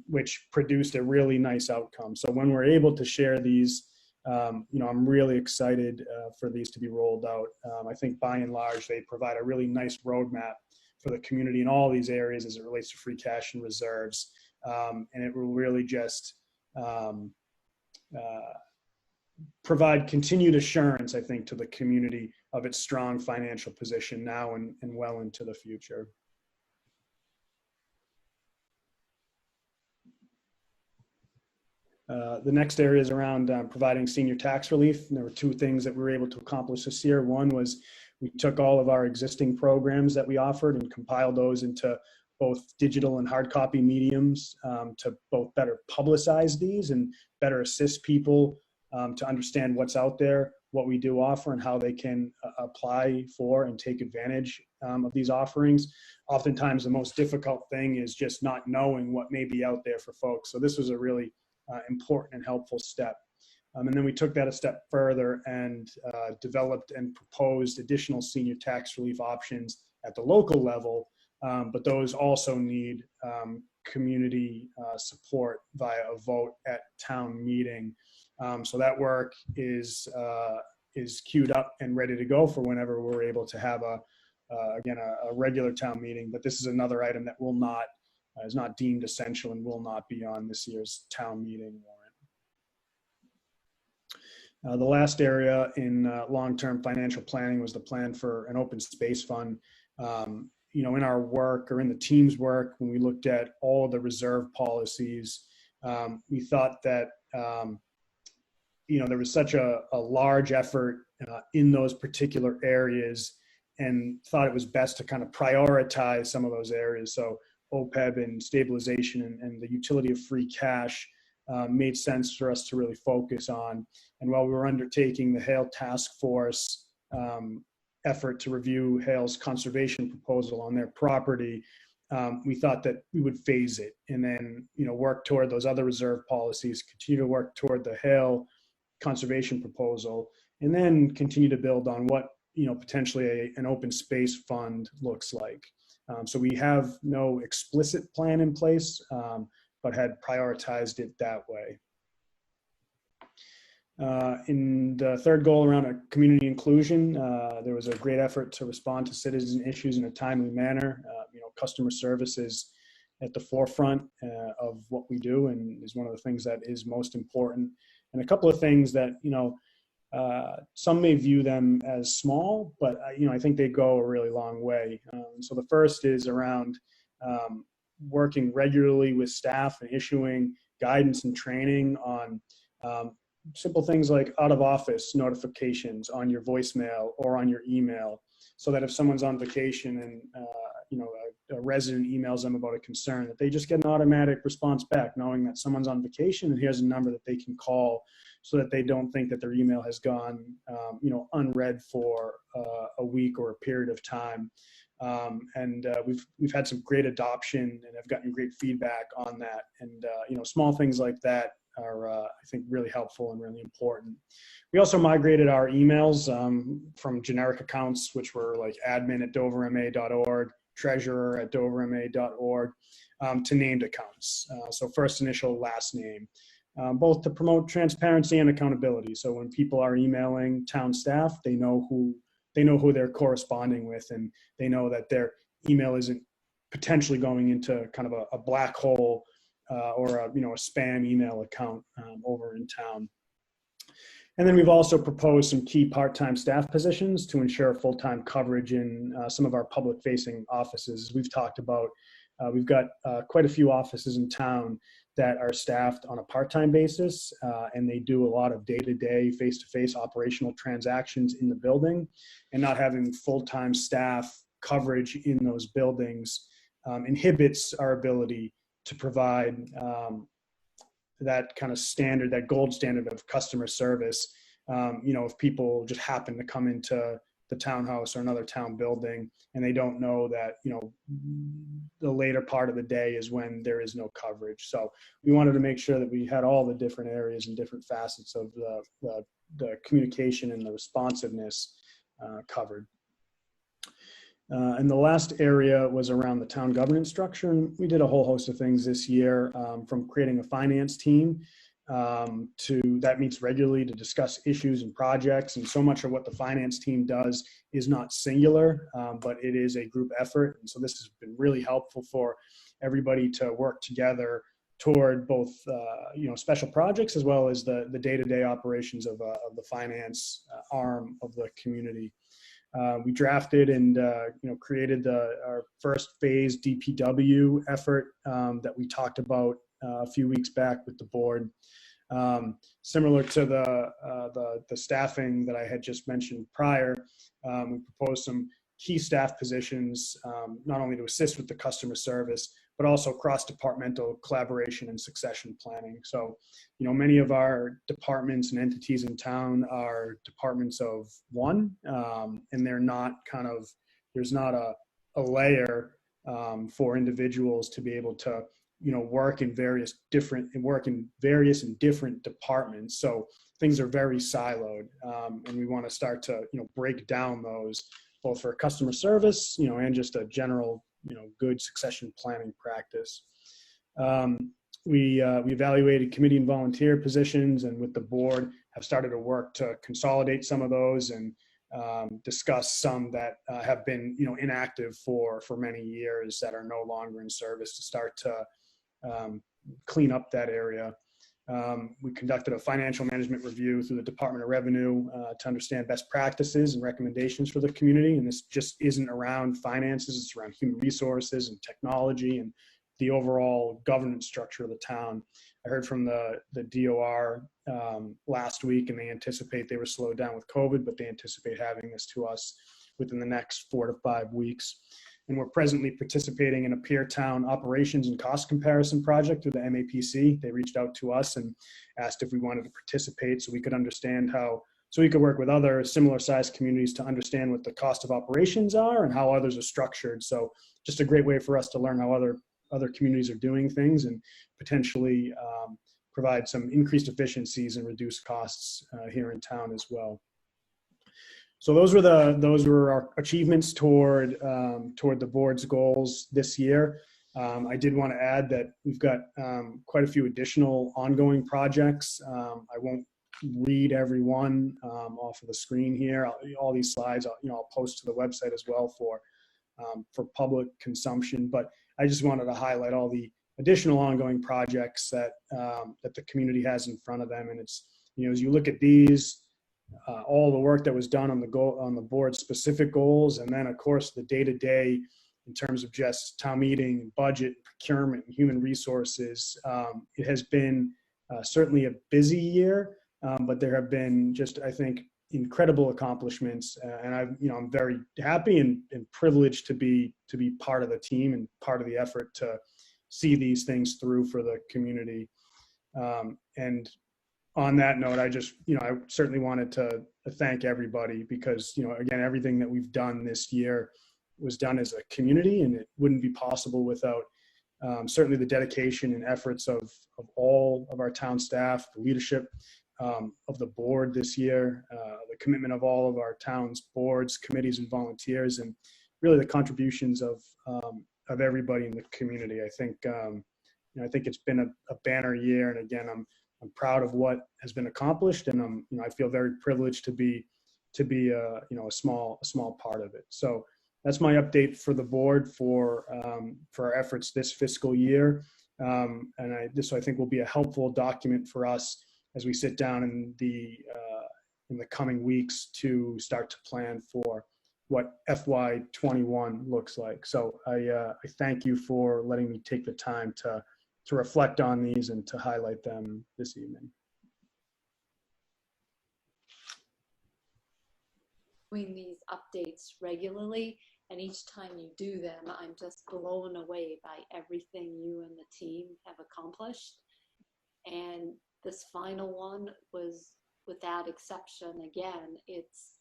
which produced a really nice outcome. So when we're able to share these, I'm really excited for these to be rolled out. I think by and large, they provide a really nice roadmap for the community in all these areas as it relates to free cash and reserves. And it will really just provide continued assurance, I think, to the community of its strong financial position now and well into the future. The next area is around providing senior tax relief. And there were 2 things that we were able to accomplish this year. One was we took all of our existing programs that we offered and compiled those into both digital and hard copy mediums to both better publicize these and better assist people to understand what's out there, what we do offer, and how they can apply for and take advantage of these offerings. Oftentimes, the most difficult thing is just not knowing what may be out there for folks. So this was a really important and helpful step. And then we took that a step further and developed and proposed additional senior tax relief options at the local level, but those also need community support via a vote at town meeting. So that work is queued up and ready to go for whenever we're able to have a regular town meeting. But this is another item that is not deemed essential and will not be on this year's town meeting warrant. The last area in long-term financial planning was the plan for an open space fund. In our work, or in the team's work, when we looked at all the reserve policies, we thought that there was such a large effort in those particular areas, and thought it was best to kind of prioritize some of those areas. So OPEB and stabilization and the utility of free cash made sense for us to really focus on. And while we were undertaking the Hale Task Force effort to review Hale's conservation proposal on their property, we thought that we would phase it and then work toward those other reserve policies, continue to work toward the Hale conservation proposal, and then continue to build on what potentially an open space fund looks like. So we have no explicit plan in place, but had prioritized it that way. In the third goal around community inclusion, there was a great effort to respond to citizen issues in a timely manner. Customer service is at the forefront of what we do and is one of the things that is most important. And a couple of things that, some may view them as small, but I think they go a really long way. So the first is around working regularly with staff and issuing guidance and training on simple things like out of office notifications on your voicemail or on your email, so that if someone's on vacation and a resident emails them about a concern, that they just get an automatic response back, knowing that someone's on vacation and here's a number that they can call, so that they don't think that their email has gone unread for a week or a period of time. We've had some great adoption and have gotten great feedback on that. And small things like that are I think really helpful and really important. We also migrated our emails from generic accounts, which were like admin@doverma.org, treasurer@doverma.org, to named accounts. So first initial, last name, both to promote transparency and accountability. So when people are emailing town staff, they know who they're corresponding with, and they know that their email isn't potentially going into kind of a black hole or a spam email account over in town. And then we've also proposed some key part-time staff positions to ensure full-time coverage in some of our public-facing offices. As we've talked about, we've got quite a few offices in town that are staffed on a part-time basis, and they do a lot of day-to-day, face-to-face operational transactions in the building, and not having full-time staff coverage in those buildings inhibits our ability to provide that kind of standard, that gold standard of customer service. If people just happen to come into the townhouse or another town building and they don't know that, the later part of the day is when there is no coverage. So we wanted to make sure that we had all the different areas and different facets of the communication and the responsiveness covered. And the last area was around the town governance structure. And we did a whole host of things this year, from creating a finance team that meets regularly to discuss issues and projects. And so much of what the finance team does is not singular, but it is a group effort. And so this has been really helpful for everybody to work together toward both special projects as well as the day-to-day operations of the finance arm of the community. We drafted and created our first phase DPW effort that we talked about a few weeks back with the board. Similar to the staffing that I had just mentioned prior, we proposed some key staff positions, not only to assist with the customer service, but also cross-departmental collaboration and succession planning. So, many of our departments and entities in town are departments of one, and they're not there's not a layer for individuals to be able to, work in various and different departments. So things are very siloed, and we want to start to, break down those, both for customer service, and just a general, good succession planning practice. We evaluated committee and volunteer positions, and with the board have started to work to consolidate some of those and discuss some that have been, inactive for many years, that are no longer in service, to start to clean up that area. We conducted a financial management review through the Department of Revenue to understand best practices and recommendations for the community. And this just isn't around finances, it's around human resources and technology and the overall governance structure of the town. I heard from the DOR last week, and they were slowed down with COVID, but they anticipate having this to us within the next 4 to 5 weeks. And we're presently participating in a peer town operations and cost comparison project through the MAPC. They reached out to us and asked if we wanted to participate, so we could understand so we could work with other similar sized communities to understand what the cost of operations are and how others are structured. So just a great way for us to learn how other communities are doing things, and potentially provide some increased efficiencies and reduced costs here in town as well. So those were our achievements toward the board's goals this year. I did want to add that we've got quite a few additional ongoing projects. I won't read every one off of the screen here. All these slides, I'll post to the website as well for public consumption. But I just wanted to highlight all the additional ongoing projects that the community has in front of them, and it's as you look at these, all the work that was done on the board's specific goals, and then of course the day-to-day in terms of just town meeting, budget, procurement, and human resources, it has been certainly a busy year, but there have been just, I think, incredible accomplishments, and I'm very happy and privileged to be part of the team and part of the effort to see these things through for the community. And on that note, I just, I certainly wanted to thank everybody because, again, everything that we've done this year was done as a community, and it wouldn't be possible without certainly the dedication and efforts of all of our town staff, the leadership of the board this year, the commitment of all of our town's boards, committees, and volunteers, and really the contributions of everybody in the community. I think I think it's been a banner year, and again, I'm proud of what has been accomplished, and I feel very privileged to be a small part of it. So that's my update for the board for our efforts this fiscal year, and this I think will be a helpful document for us as we sit down in the coming weeks to start to plan for what FY21 looks like. So I thank you for letting me take the time to reflect on these and to highlight them this evening. Doing these updates regularly, and each time you do them, I'm just blown away by everything you and the team have accomplished. And this final one was, without exception, again, it's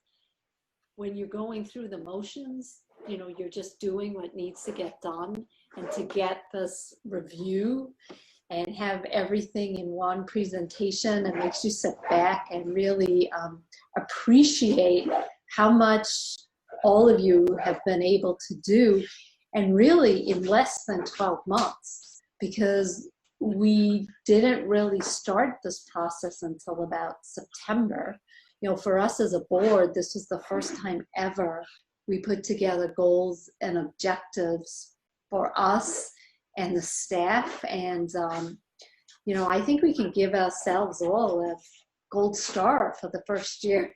when you're going through the motions, you're just doing what needs to get done, and to get this review and have everything in one presentation, it makes you sit back and really appreciate how much all of you have been able to do, and really in less than 12 months, because we didn't really start this process until about September. For us as a board, this was the first time ever we put together goals and objectives for us and the staff. And, I think we can give ourselves all a gold star for the first year.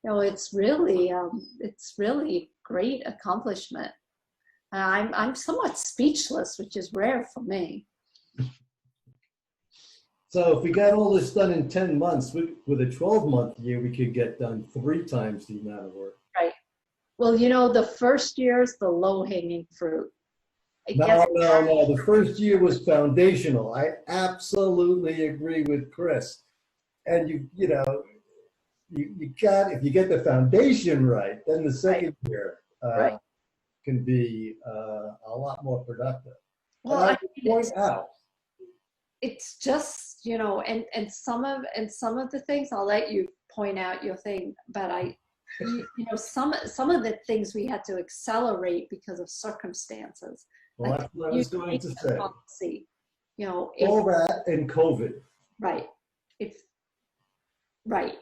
It's really great accomplishment. I'm somewhat speechless, which is rare for me. So if we got all this done in 10 months, with a 12-month year, we could get done 3 times the amount of work. Right. Well, the first year is the low-hanging fruit. No. The first year was foundational. I absolutely agree with Chris. And you got, if you get the foundation right, then the second year can be a lot more productive. Well, I point out, it's just, and some of the things, I'll let you point out your thing, but some of the things we had to accelerate because of circumstances. Well, that's what I was going to say. Policy, all that and COVID. Right. Right.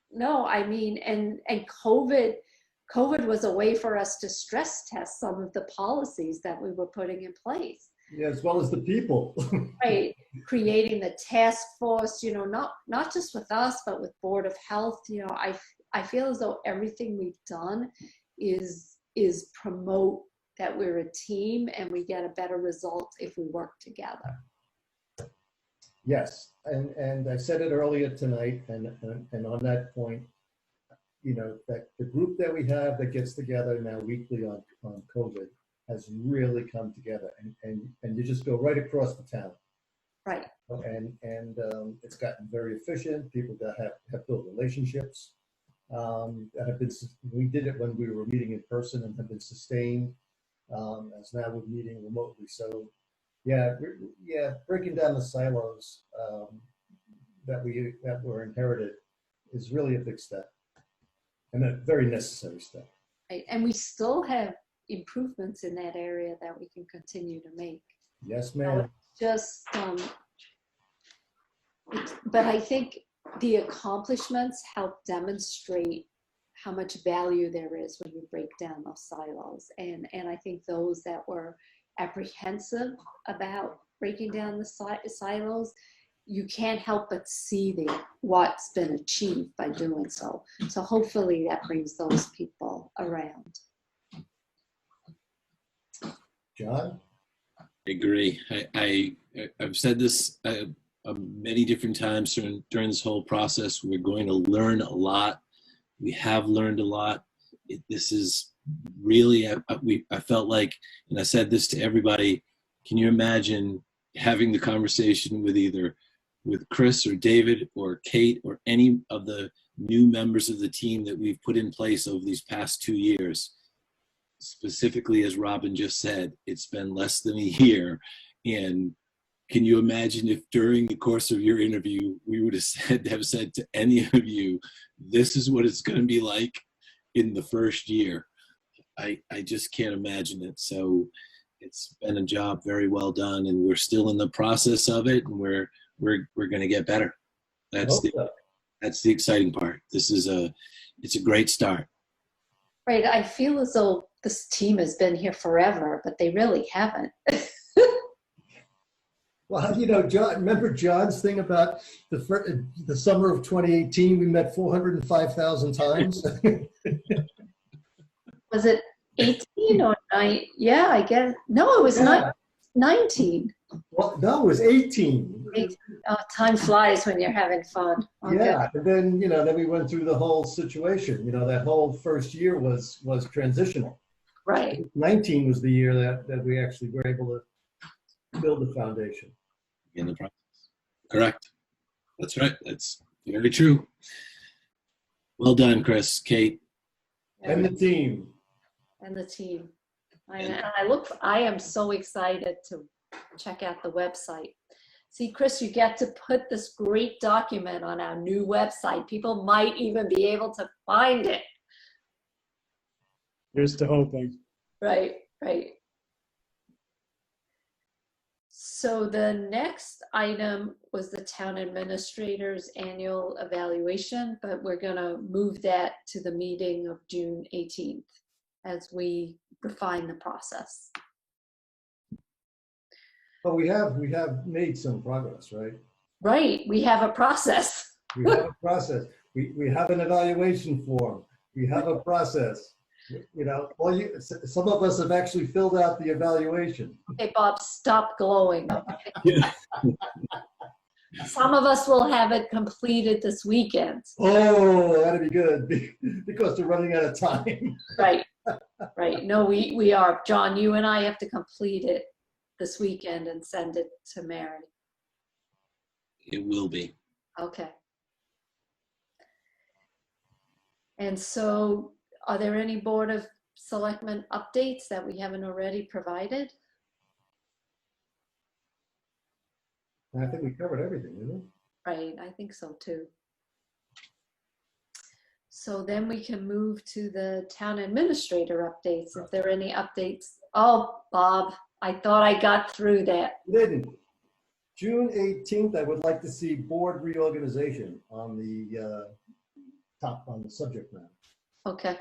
No, I mean, and COVID was a way for us to stress test some of the policies that we were putting in place. Yeah, as well as the people. Right. Creating the task force, not just with us, but with Board of Health. I feel as though everything we've done is promote that we're a team and we get a better result if we work together. Yes, and I said it earlier tonight, and on that point, that the group that we have that gets together now weekly on COVID has really come together, and you just go right across the town. Right. And it's gotten very efficient. People that have built relationships that have been. We did it when we were meeting in person and have been sustained. As now we're meeting remotely. So, yeah, breaking down the silos that were inherited is really a big step, and a very necessary step. Right. And we still have improvements in that area that we can continue to make. Yes, ma'am. But I think the accomplishments help demonstrate how much value there is when you break down those silos. And I think those that were apprehensive about breaking down the silos, you can't help but see what's been achieved by doing so. So hopefully that brings those people around. John? I agree. I've said this many different times during this whole process. We're going to learn a lot. We have learned a lot. This is really, I felt like, and I said this to everybody, can you imagine having the conversation with Chris or David or Kate or any of the new members of the team that we've put in place over these past 2 years? Specifically, as Robin just said, it's been less than a year. And can you imagine if during the course of your interview, we would have said to any of you, this is what it's going to be like in the first year? I just can't imagine it. So it's been a job very well done, and we're still in the process of it, and we're going to get better. That's the exciting part. It's a great start. Right. I feel as though this team has been here forever, but they really haven't. Well, you know, John, remember John's thing about the summer of 2018, we met 405,000 times? Was it 18 or 9? Yeah, I guess. No, it was 19. Well, no, it was 18. 18. Oh, time flies when you're having fun. Okay. Yeah, and then, you know, then we went through the whole situation. You know, that whole first year was transitional. Right. 19 was the year that we actually were able to build the foundation. In the process. Correct. That's right. That's very true. Well done, Chris, Kate. And the team. And the team. I am so excited to check out the website. See, Chris, you get to put this great document on our new website. People might even be able to find it. Here's to hoping. Right, right. So the next item was the town administrator's annual evaluation, but we're going to move that to the meeting of June 18th as we refine the process. But we have made some progress, right? Right, we have a process. We have a process. We have an evaluation form. We have a process. You know, some of us have actually filled out the evaluation. Okay, Bob, stop glowing. Some of us will have it completed this weekend. Oh, that'd be good because we're running out of time. Right, right. No, we are. John, you and I have to complete it this weekend and send it to Mary. It will be. Okay. And so, are there any Board of Selectmen updates that we haven't already provided? I think we covered everything, didn't we? Right, I think so too. So then we can move to the town administrator updates. If there are any updates. Oh, Bob, I thought I got through that. You didn't. June 18th, I would like to see board reorganization on the top on the subject matter. Okay.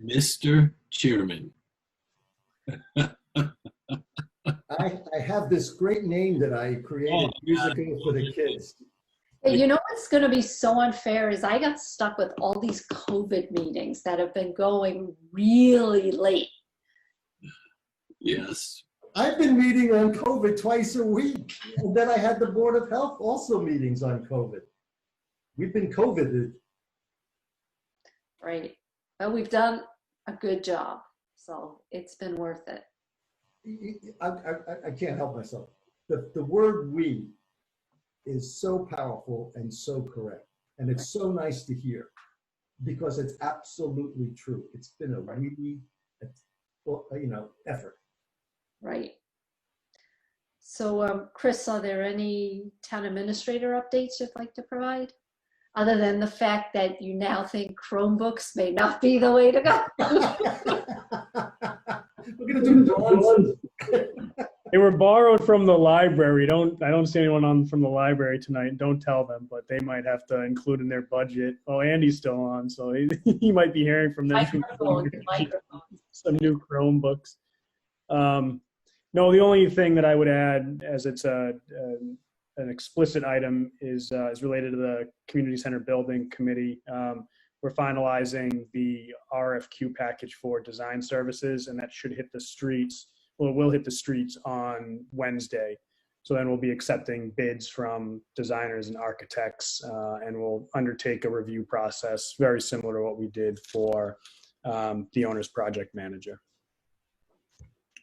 Mr. Chairman. I have this great name that I created years ago for the kids. Hey, you know what's going to be so unfair is I got stuck with all these COVID meetings that have been going really late. Yes. I've been meeting on COVID twice a week. And then I had the Board of Health also meetings on COVID. We've been COVIDed. Right. Well, we've done a good job, so it's been worth it. I can't help myself. The word "we" is so powerful and so correct. And it's so nice to hear because it's absolutely true. It's been a really, effort. Right. So, Chris, are there any town administrator updates you'd like to provide? Other than the fact that you now think Chromebooks may not be the way to go. We're gonna do Dawn's. They were borrowed from the library. I don't see anyone from the library tonight. Don't tell them, but they might have to include in their budget. Oh, Andy's still on, so he might be hearing from them. Microphone. some new Chromebooks. No, the only thing that I would add, as it's an explicit item, is related to the Community Center Building Committee. We're finalizing the RFQ package for design services, and that should hit the streets. Well, it will hit the streets on Wednesday. So then we'll be accepting bids from designers and architects, and we'll undertake a review process very similar to what we did for the owner's project manager.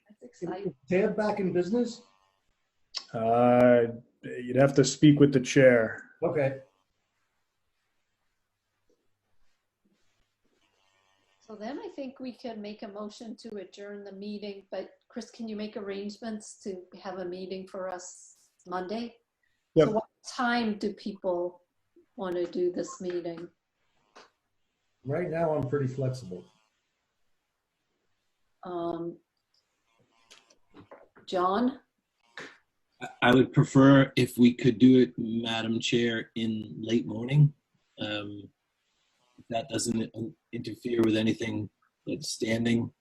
That's exciting. Tab back in business? You'd have to speak with the chair. Okay. So then I think we can make a motion to adjourn the meeting, but Chris, can you make arrangements to have a meeting for us Monday? Yep. So what time do people want to do this meeting? Right now, I'm pretty flexible. John? I would prefer if we could do it, Madam Chair, in late morning. If that doesn't interfere with anything that's standing,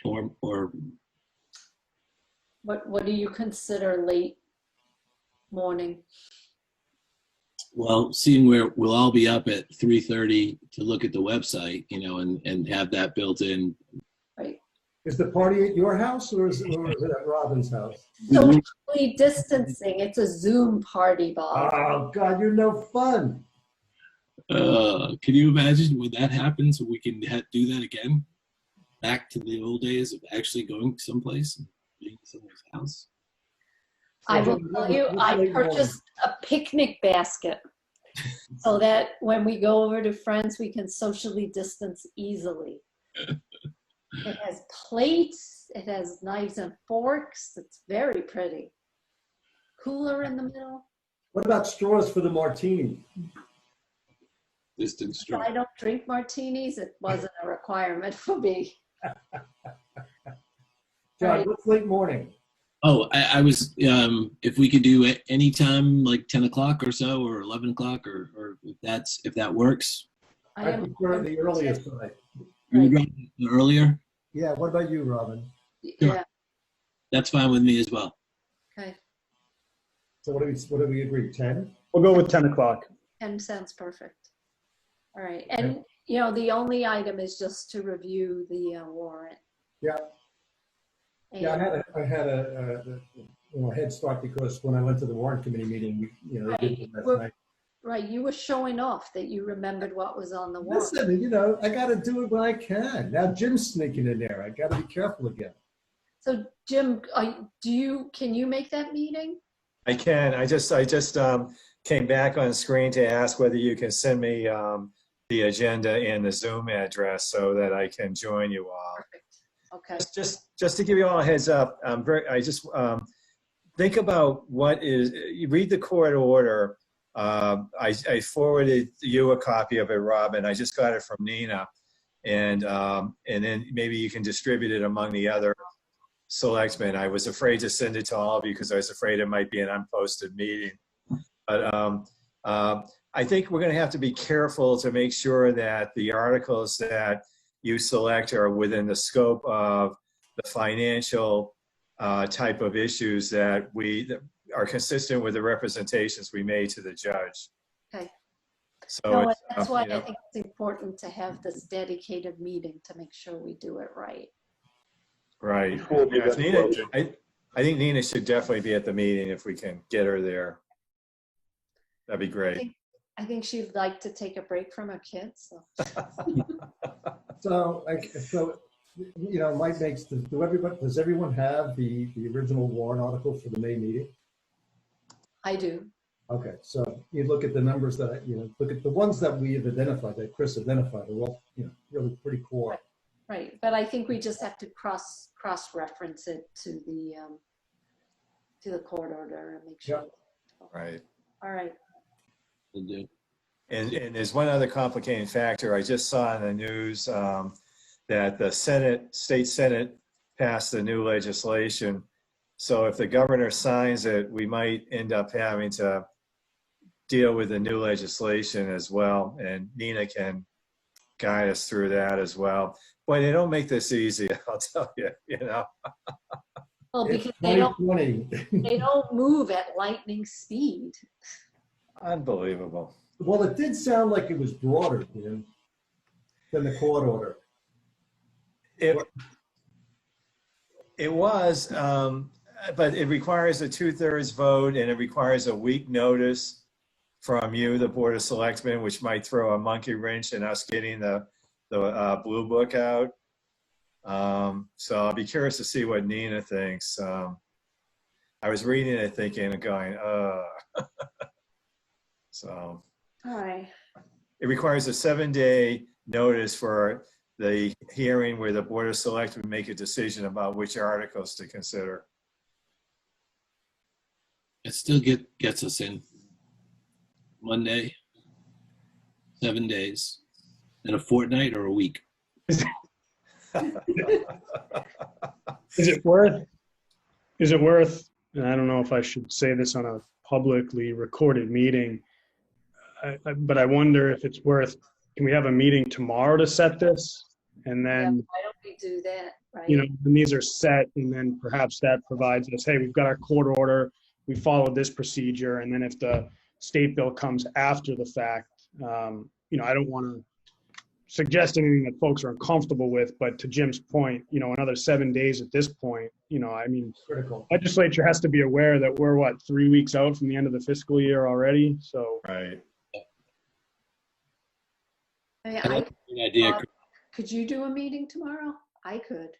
or What do you consider late morning? well, seeing where we'll all be up at 3:30 to look at the website, you know, and have that built in. Right. Is the party at your house or is it at Robin's house? Socially distancing. It's a Zoom party, Bob. Oh, God, you're no fun. Can you imagine when that happens? We can do that again, back to the old days of actually going someplace and being in someone's house. I will tell you, I purchased a picnic basket so that when we go over to friends, we can socially distance easily. It has plates, it has knives and forks. It's very pretty. Cooler in the middle. What about straws for the martini? Distant straw. I don't drink martinis. It wasn't a requirement for me. John, what's late morning? Oh, I was, if we could do it anytime, like 10 o'clock or so, or 11 o'clock, or if that works. I prefer the earliest side. You would rather earlier? Yeah, what about you, Robin? Yeah. That's fine with me as well. Okay. So what do we agree, 10? We'll go with 10 o'clock. 10 sounds perfect. All right. And, you know, the only item is just to review the warrant. Yeah. Yeah, I had a head start because when I went to the warrant committee meeting, they did it last night. Right, you were showing off that you remembered what was on the warrant. Listen, I got to do it when I can. Now Jim's sneaking in there. I got to be careful again. So Jim, can you make that meeting? I can. I just came back on screen to ask whether you can send me the agenda and the Zoom address so that I can join you all. Perfect. Okay. Just to give you all a heads up, think about you read the court order. I forwarded you a copy of it, Robin. I just got it from Nina, and then maybe you can distribute it among the other selectmen. I was afraid to send it to all of you because I was afraid it might be an unposted meeting. But I think we're going to have to be careful to make sure that the articles that you select are within the scope of the financial type of issues that are consistent with the representations we made to the judge. Okay. So no, that's why I think it's important to have this dedicated meeting to make sure we do it right. Right. Yeah, Nina, I think Nina should definitely be at the meeting if we can get her there. That'd be great. I think she'd like to take a break from her kids. So Mike does everyone have the original warrant article for the May meeting? I do. Okay, so you look at the numbers that, look at the ones that we have identified, that Chris identified, are all, really pretty core. Right, but I think we just have to cross-reference it to the court order and make sure. Yep. Right. All right. Will do. And there's one other complicating factor. I just saw in the news that the state Senate passed the new legislation. So if the governor signs it, we might end up having to deal with the new legislation as well. And Nina can guide us through that as well. Boy, they don't make this easy, I'll tell you, you know. Well, It's because they don't 2020. they don't move at lightning speed. Unbelievable. Well, it did sound like it was broader, Jim, than the court order. It was, but it requires a 2/3 vote, and it requires a week notice from you, the Board of Selectmen, which might throw a monkey wrench in us getting the blue book out. So I'll be curious to see what Nina thinks. I was reading it thinking and going, so. All right. It requires a 7-day notice for the hearing where the Board of Selectmen make a decision about which articles to consider. It still gets us in Monday, 7 days, and a fortnight or a week. Is it worth, and I don't know if I should say this on a publicly recorded meeting, but I wonder if it's worth, can we have a meeting tomorrow to set this? And then, Yeah, why don't we do that, right? you know, when these are set, and then perhaps that provides us, hey, we've got our court order, we followed this procedure, and then if the state bill comes after the fact, you know, I don't want to suggest anything that folks are uncomfortable with, but to Jim's point, you know, another 7 days at this point, you know, I mean, Critical. legislature has to be aware that we're, what, 3 weeks out from the end of the fiscal year already, so. Right. Could you do a meeting tomorrow? I could.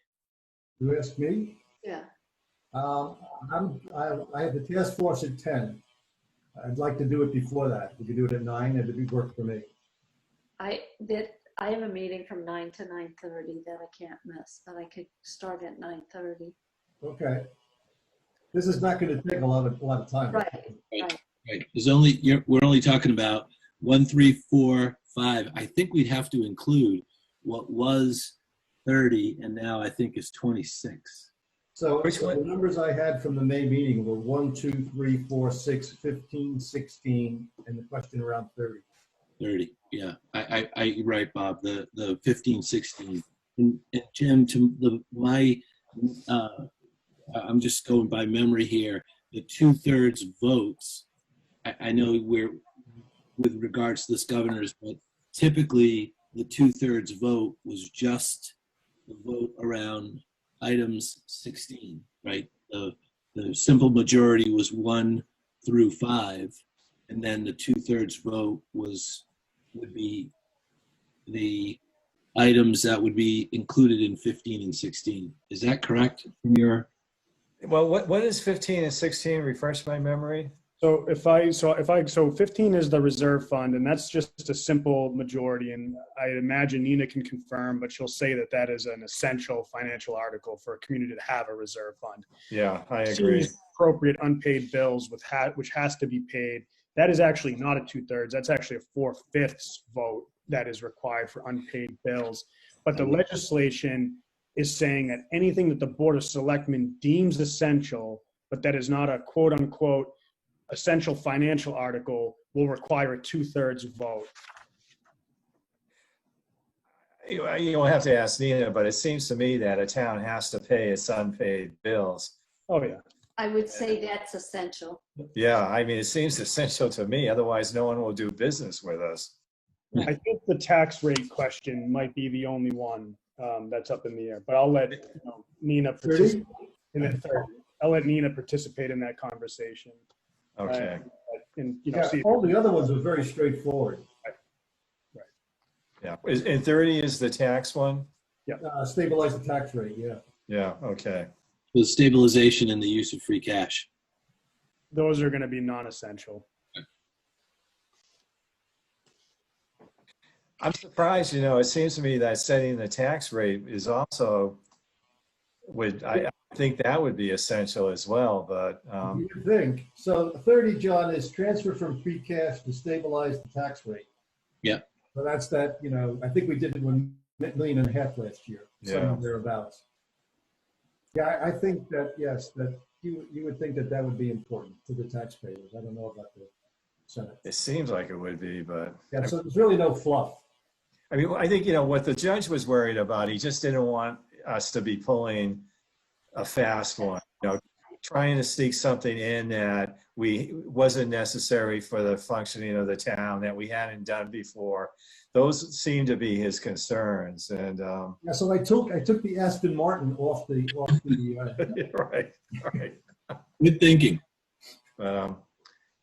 You asked me? Yeah. I have the task force at 10. I'd like to do it before that. We could do it at 9, and it'd work for me. I have a meeting from 9 to 9:30 that I can't miss, but I could start at 9:30. Okay. This is not going to take a lot of time. Right. Right. We're only talking about 1, 3, 4, 5. I think we'd have to include what was 30 and now I think is 26. So the numbers I had from the May meeting were 1, 2, 3, 4, 6, 15, 16, and the question around 30. 30, yeah. I right, Bob. The 15, 16, and Jim, I'm just going by memory here. The 2/3 votes. I know we're with regards to this governor's, but typically the 2/3 vote was just the vote around items 16, right? The simple majority was 1 through 5, and then the 2/3 vote would be the items that would be included in 15 and 16. Is that correct from your? Well, what is 15 and 16? Refresh my memory. So 15 is the reserve fund, and that's just a simple majority. And I imagine Nina can confirm, but she'll say that that is an essential financial article for a community to have a reserve fund. Yeah, I agree. Appropriate unpaid bills which has to be paid. That is actually not a 2/3. That's actually a 4/5 vote that is required for unpaid bills. But the legislation is saying that anything that the Board of Selectmen deems essential, but that is not a quote unquote essential financial article, will require a 2/3 vote. You don't have to ask Nina, but it seems to me that a town has to pay its unpaid bills. Oh, yeah. I would say that's essential. Yeah, I mean, it seems essential to me. Otherwise, no one will do business with us. I think the tax rate question might be the only one that's up in the air, but I'll let Nina participate in it. I'll let Nina participate in that conversation. Okay. And all the other ones are very straightforward. Right. Yeah. And 30 is the tax one? Yeah. Stabilize the tax rate, yeah. Yeah, okay. The stabilization and the use of free cash. Those are going to be non-essential. I'm surprised, it seems to me that setting the tax rate is also I think that would be essential as well, but. You would think. So 30, John, is transfer from free cash to stabilize the tax rate. Yeah. So that's that, I think we did it $1.5 million last year, somewhere thereabouts. Yeah, I think that, yes, that you would think that would be important to the taxpayers. I don't know about the Senate. It seems like it would be, but. Yeah, so there's really no fluff. I mean, I think, what the judge was worried about, he just didn't want us to be pulling a fast one, trying to sneak something in that wasn't necessary for the functioning of the town that we hadn't done before. Those seem to be his concerns. And Yeah, so I took the Aston Martin off the right. Good thinking.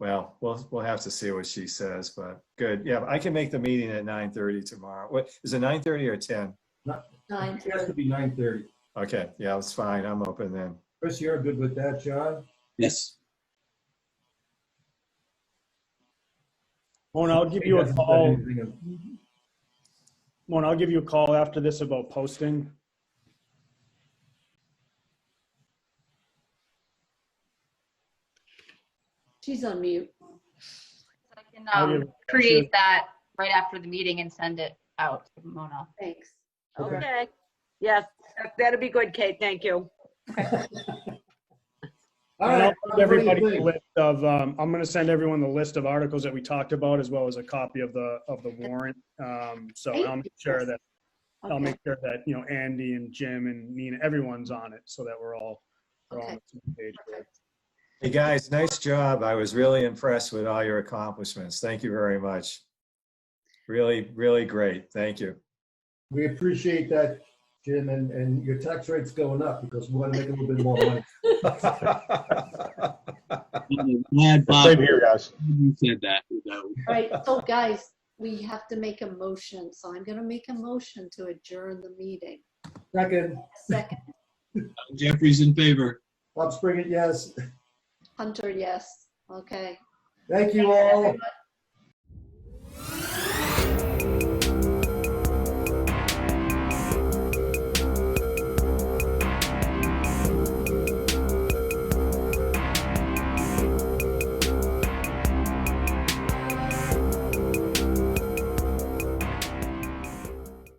Well, we'll have to see what she says, but good. Yeah, I can make the meeting at 9:30 tomorrow. What is it, 9:30 or 10? It has to be 9:30. Okay, yeah, it's fine. I'm open then. Chris, you're good with that, John? Yes. Mona, I'll give you a call. Mona, I'll give you a call after this about posting. She's on mute. I can create that right after the meeting and send it out to Mona. Thanks. Okay. Yes, that'll be good, Kate. Thank you. All And right. I'll send everybody the list of, I'm going to send everyone the list of articles that we talked about, as well as a copy of the warrant. So I'll make sure that Andy and Jim and Nina, everyone's on it, so that we're all on the same page. Hey guys, nice job. I was really impressed with all your accomplishments. Thank you very much. Really, really great. Thank you. We appreciate that, Jim, and your tax rate's going up because we want to make a little bit more money. Glad Bob, Same here, guys. You said that. All right, so guys, we have to make a motion. So I'm going to make a motion to adjourn the meeting. Second. Jeffrey's in favor. Bob Springer, yes. Hunter, yes. Okay. Thank you all.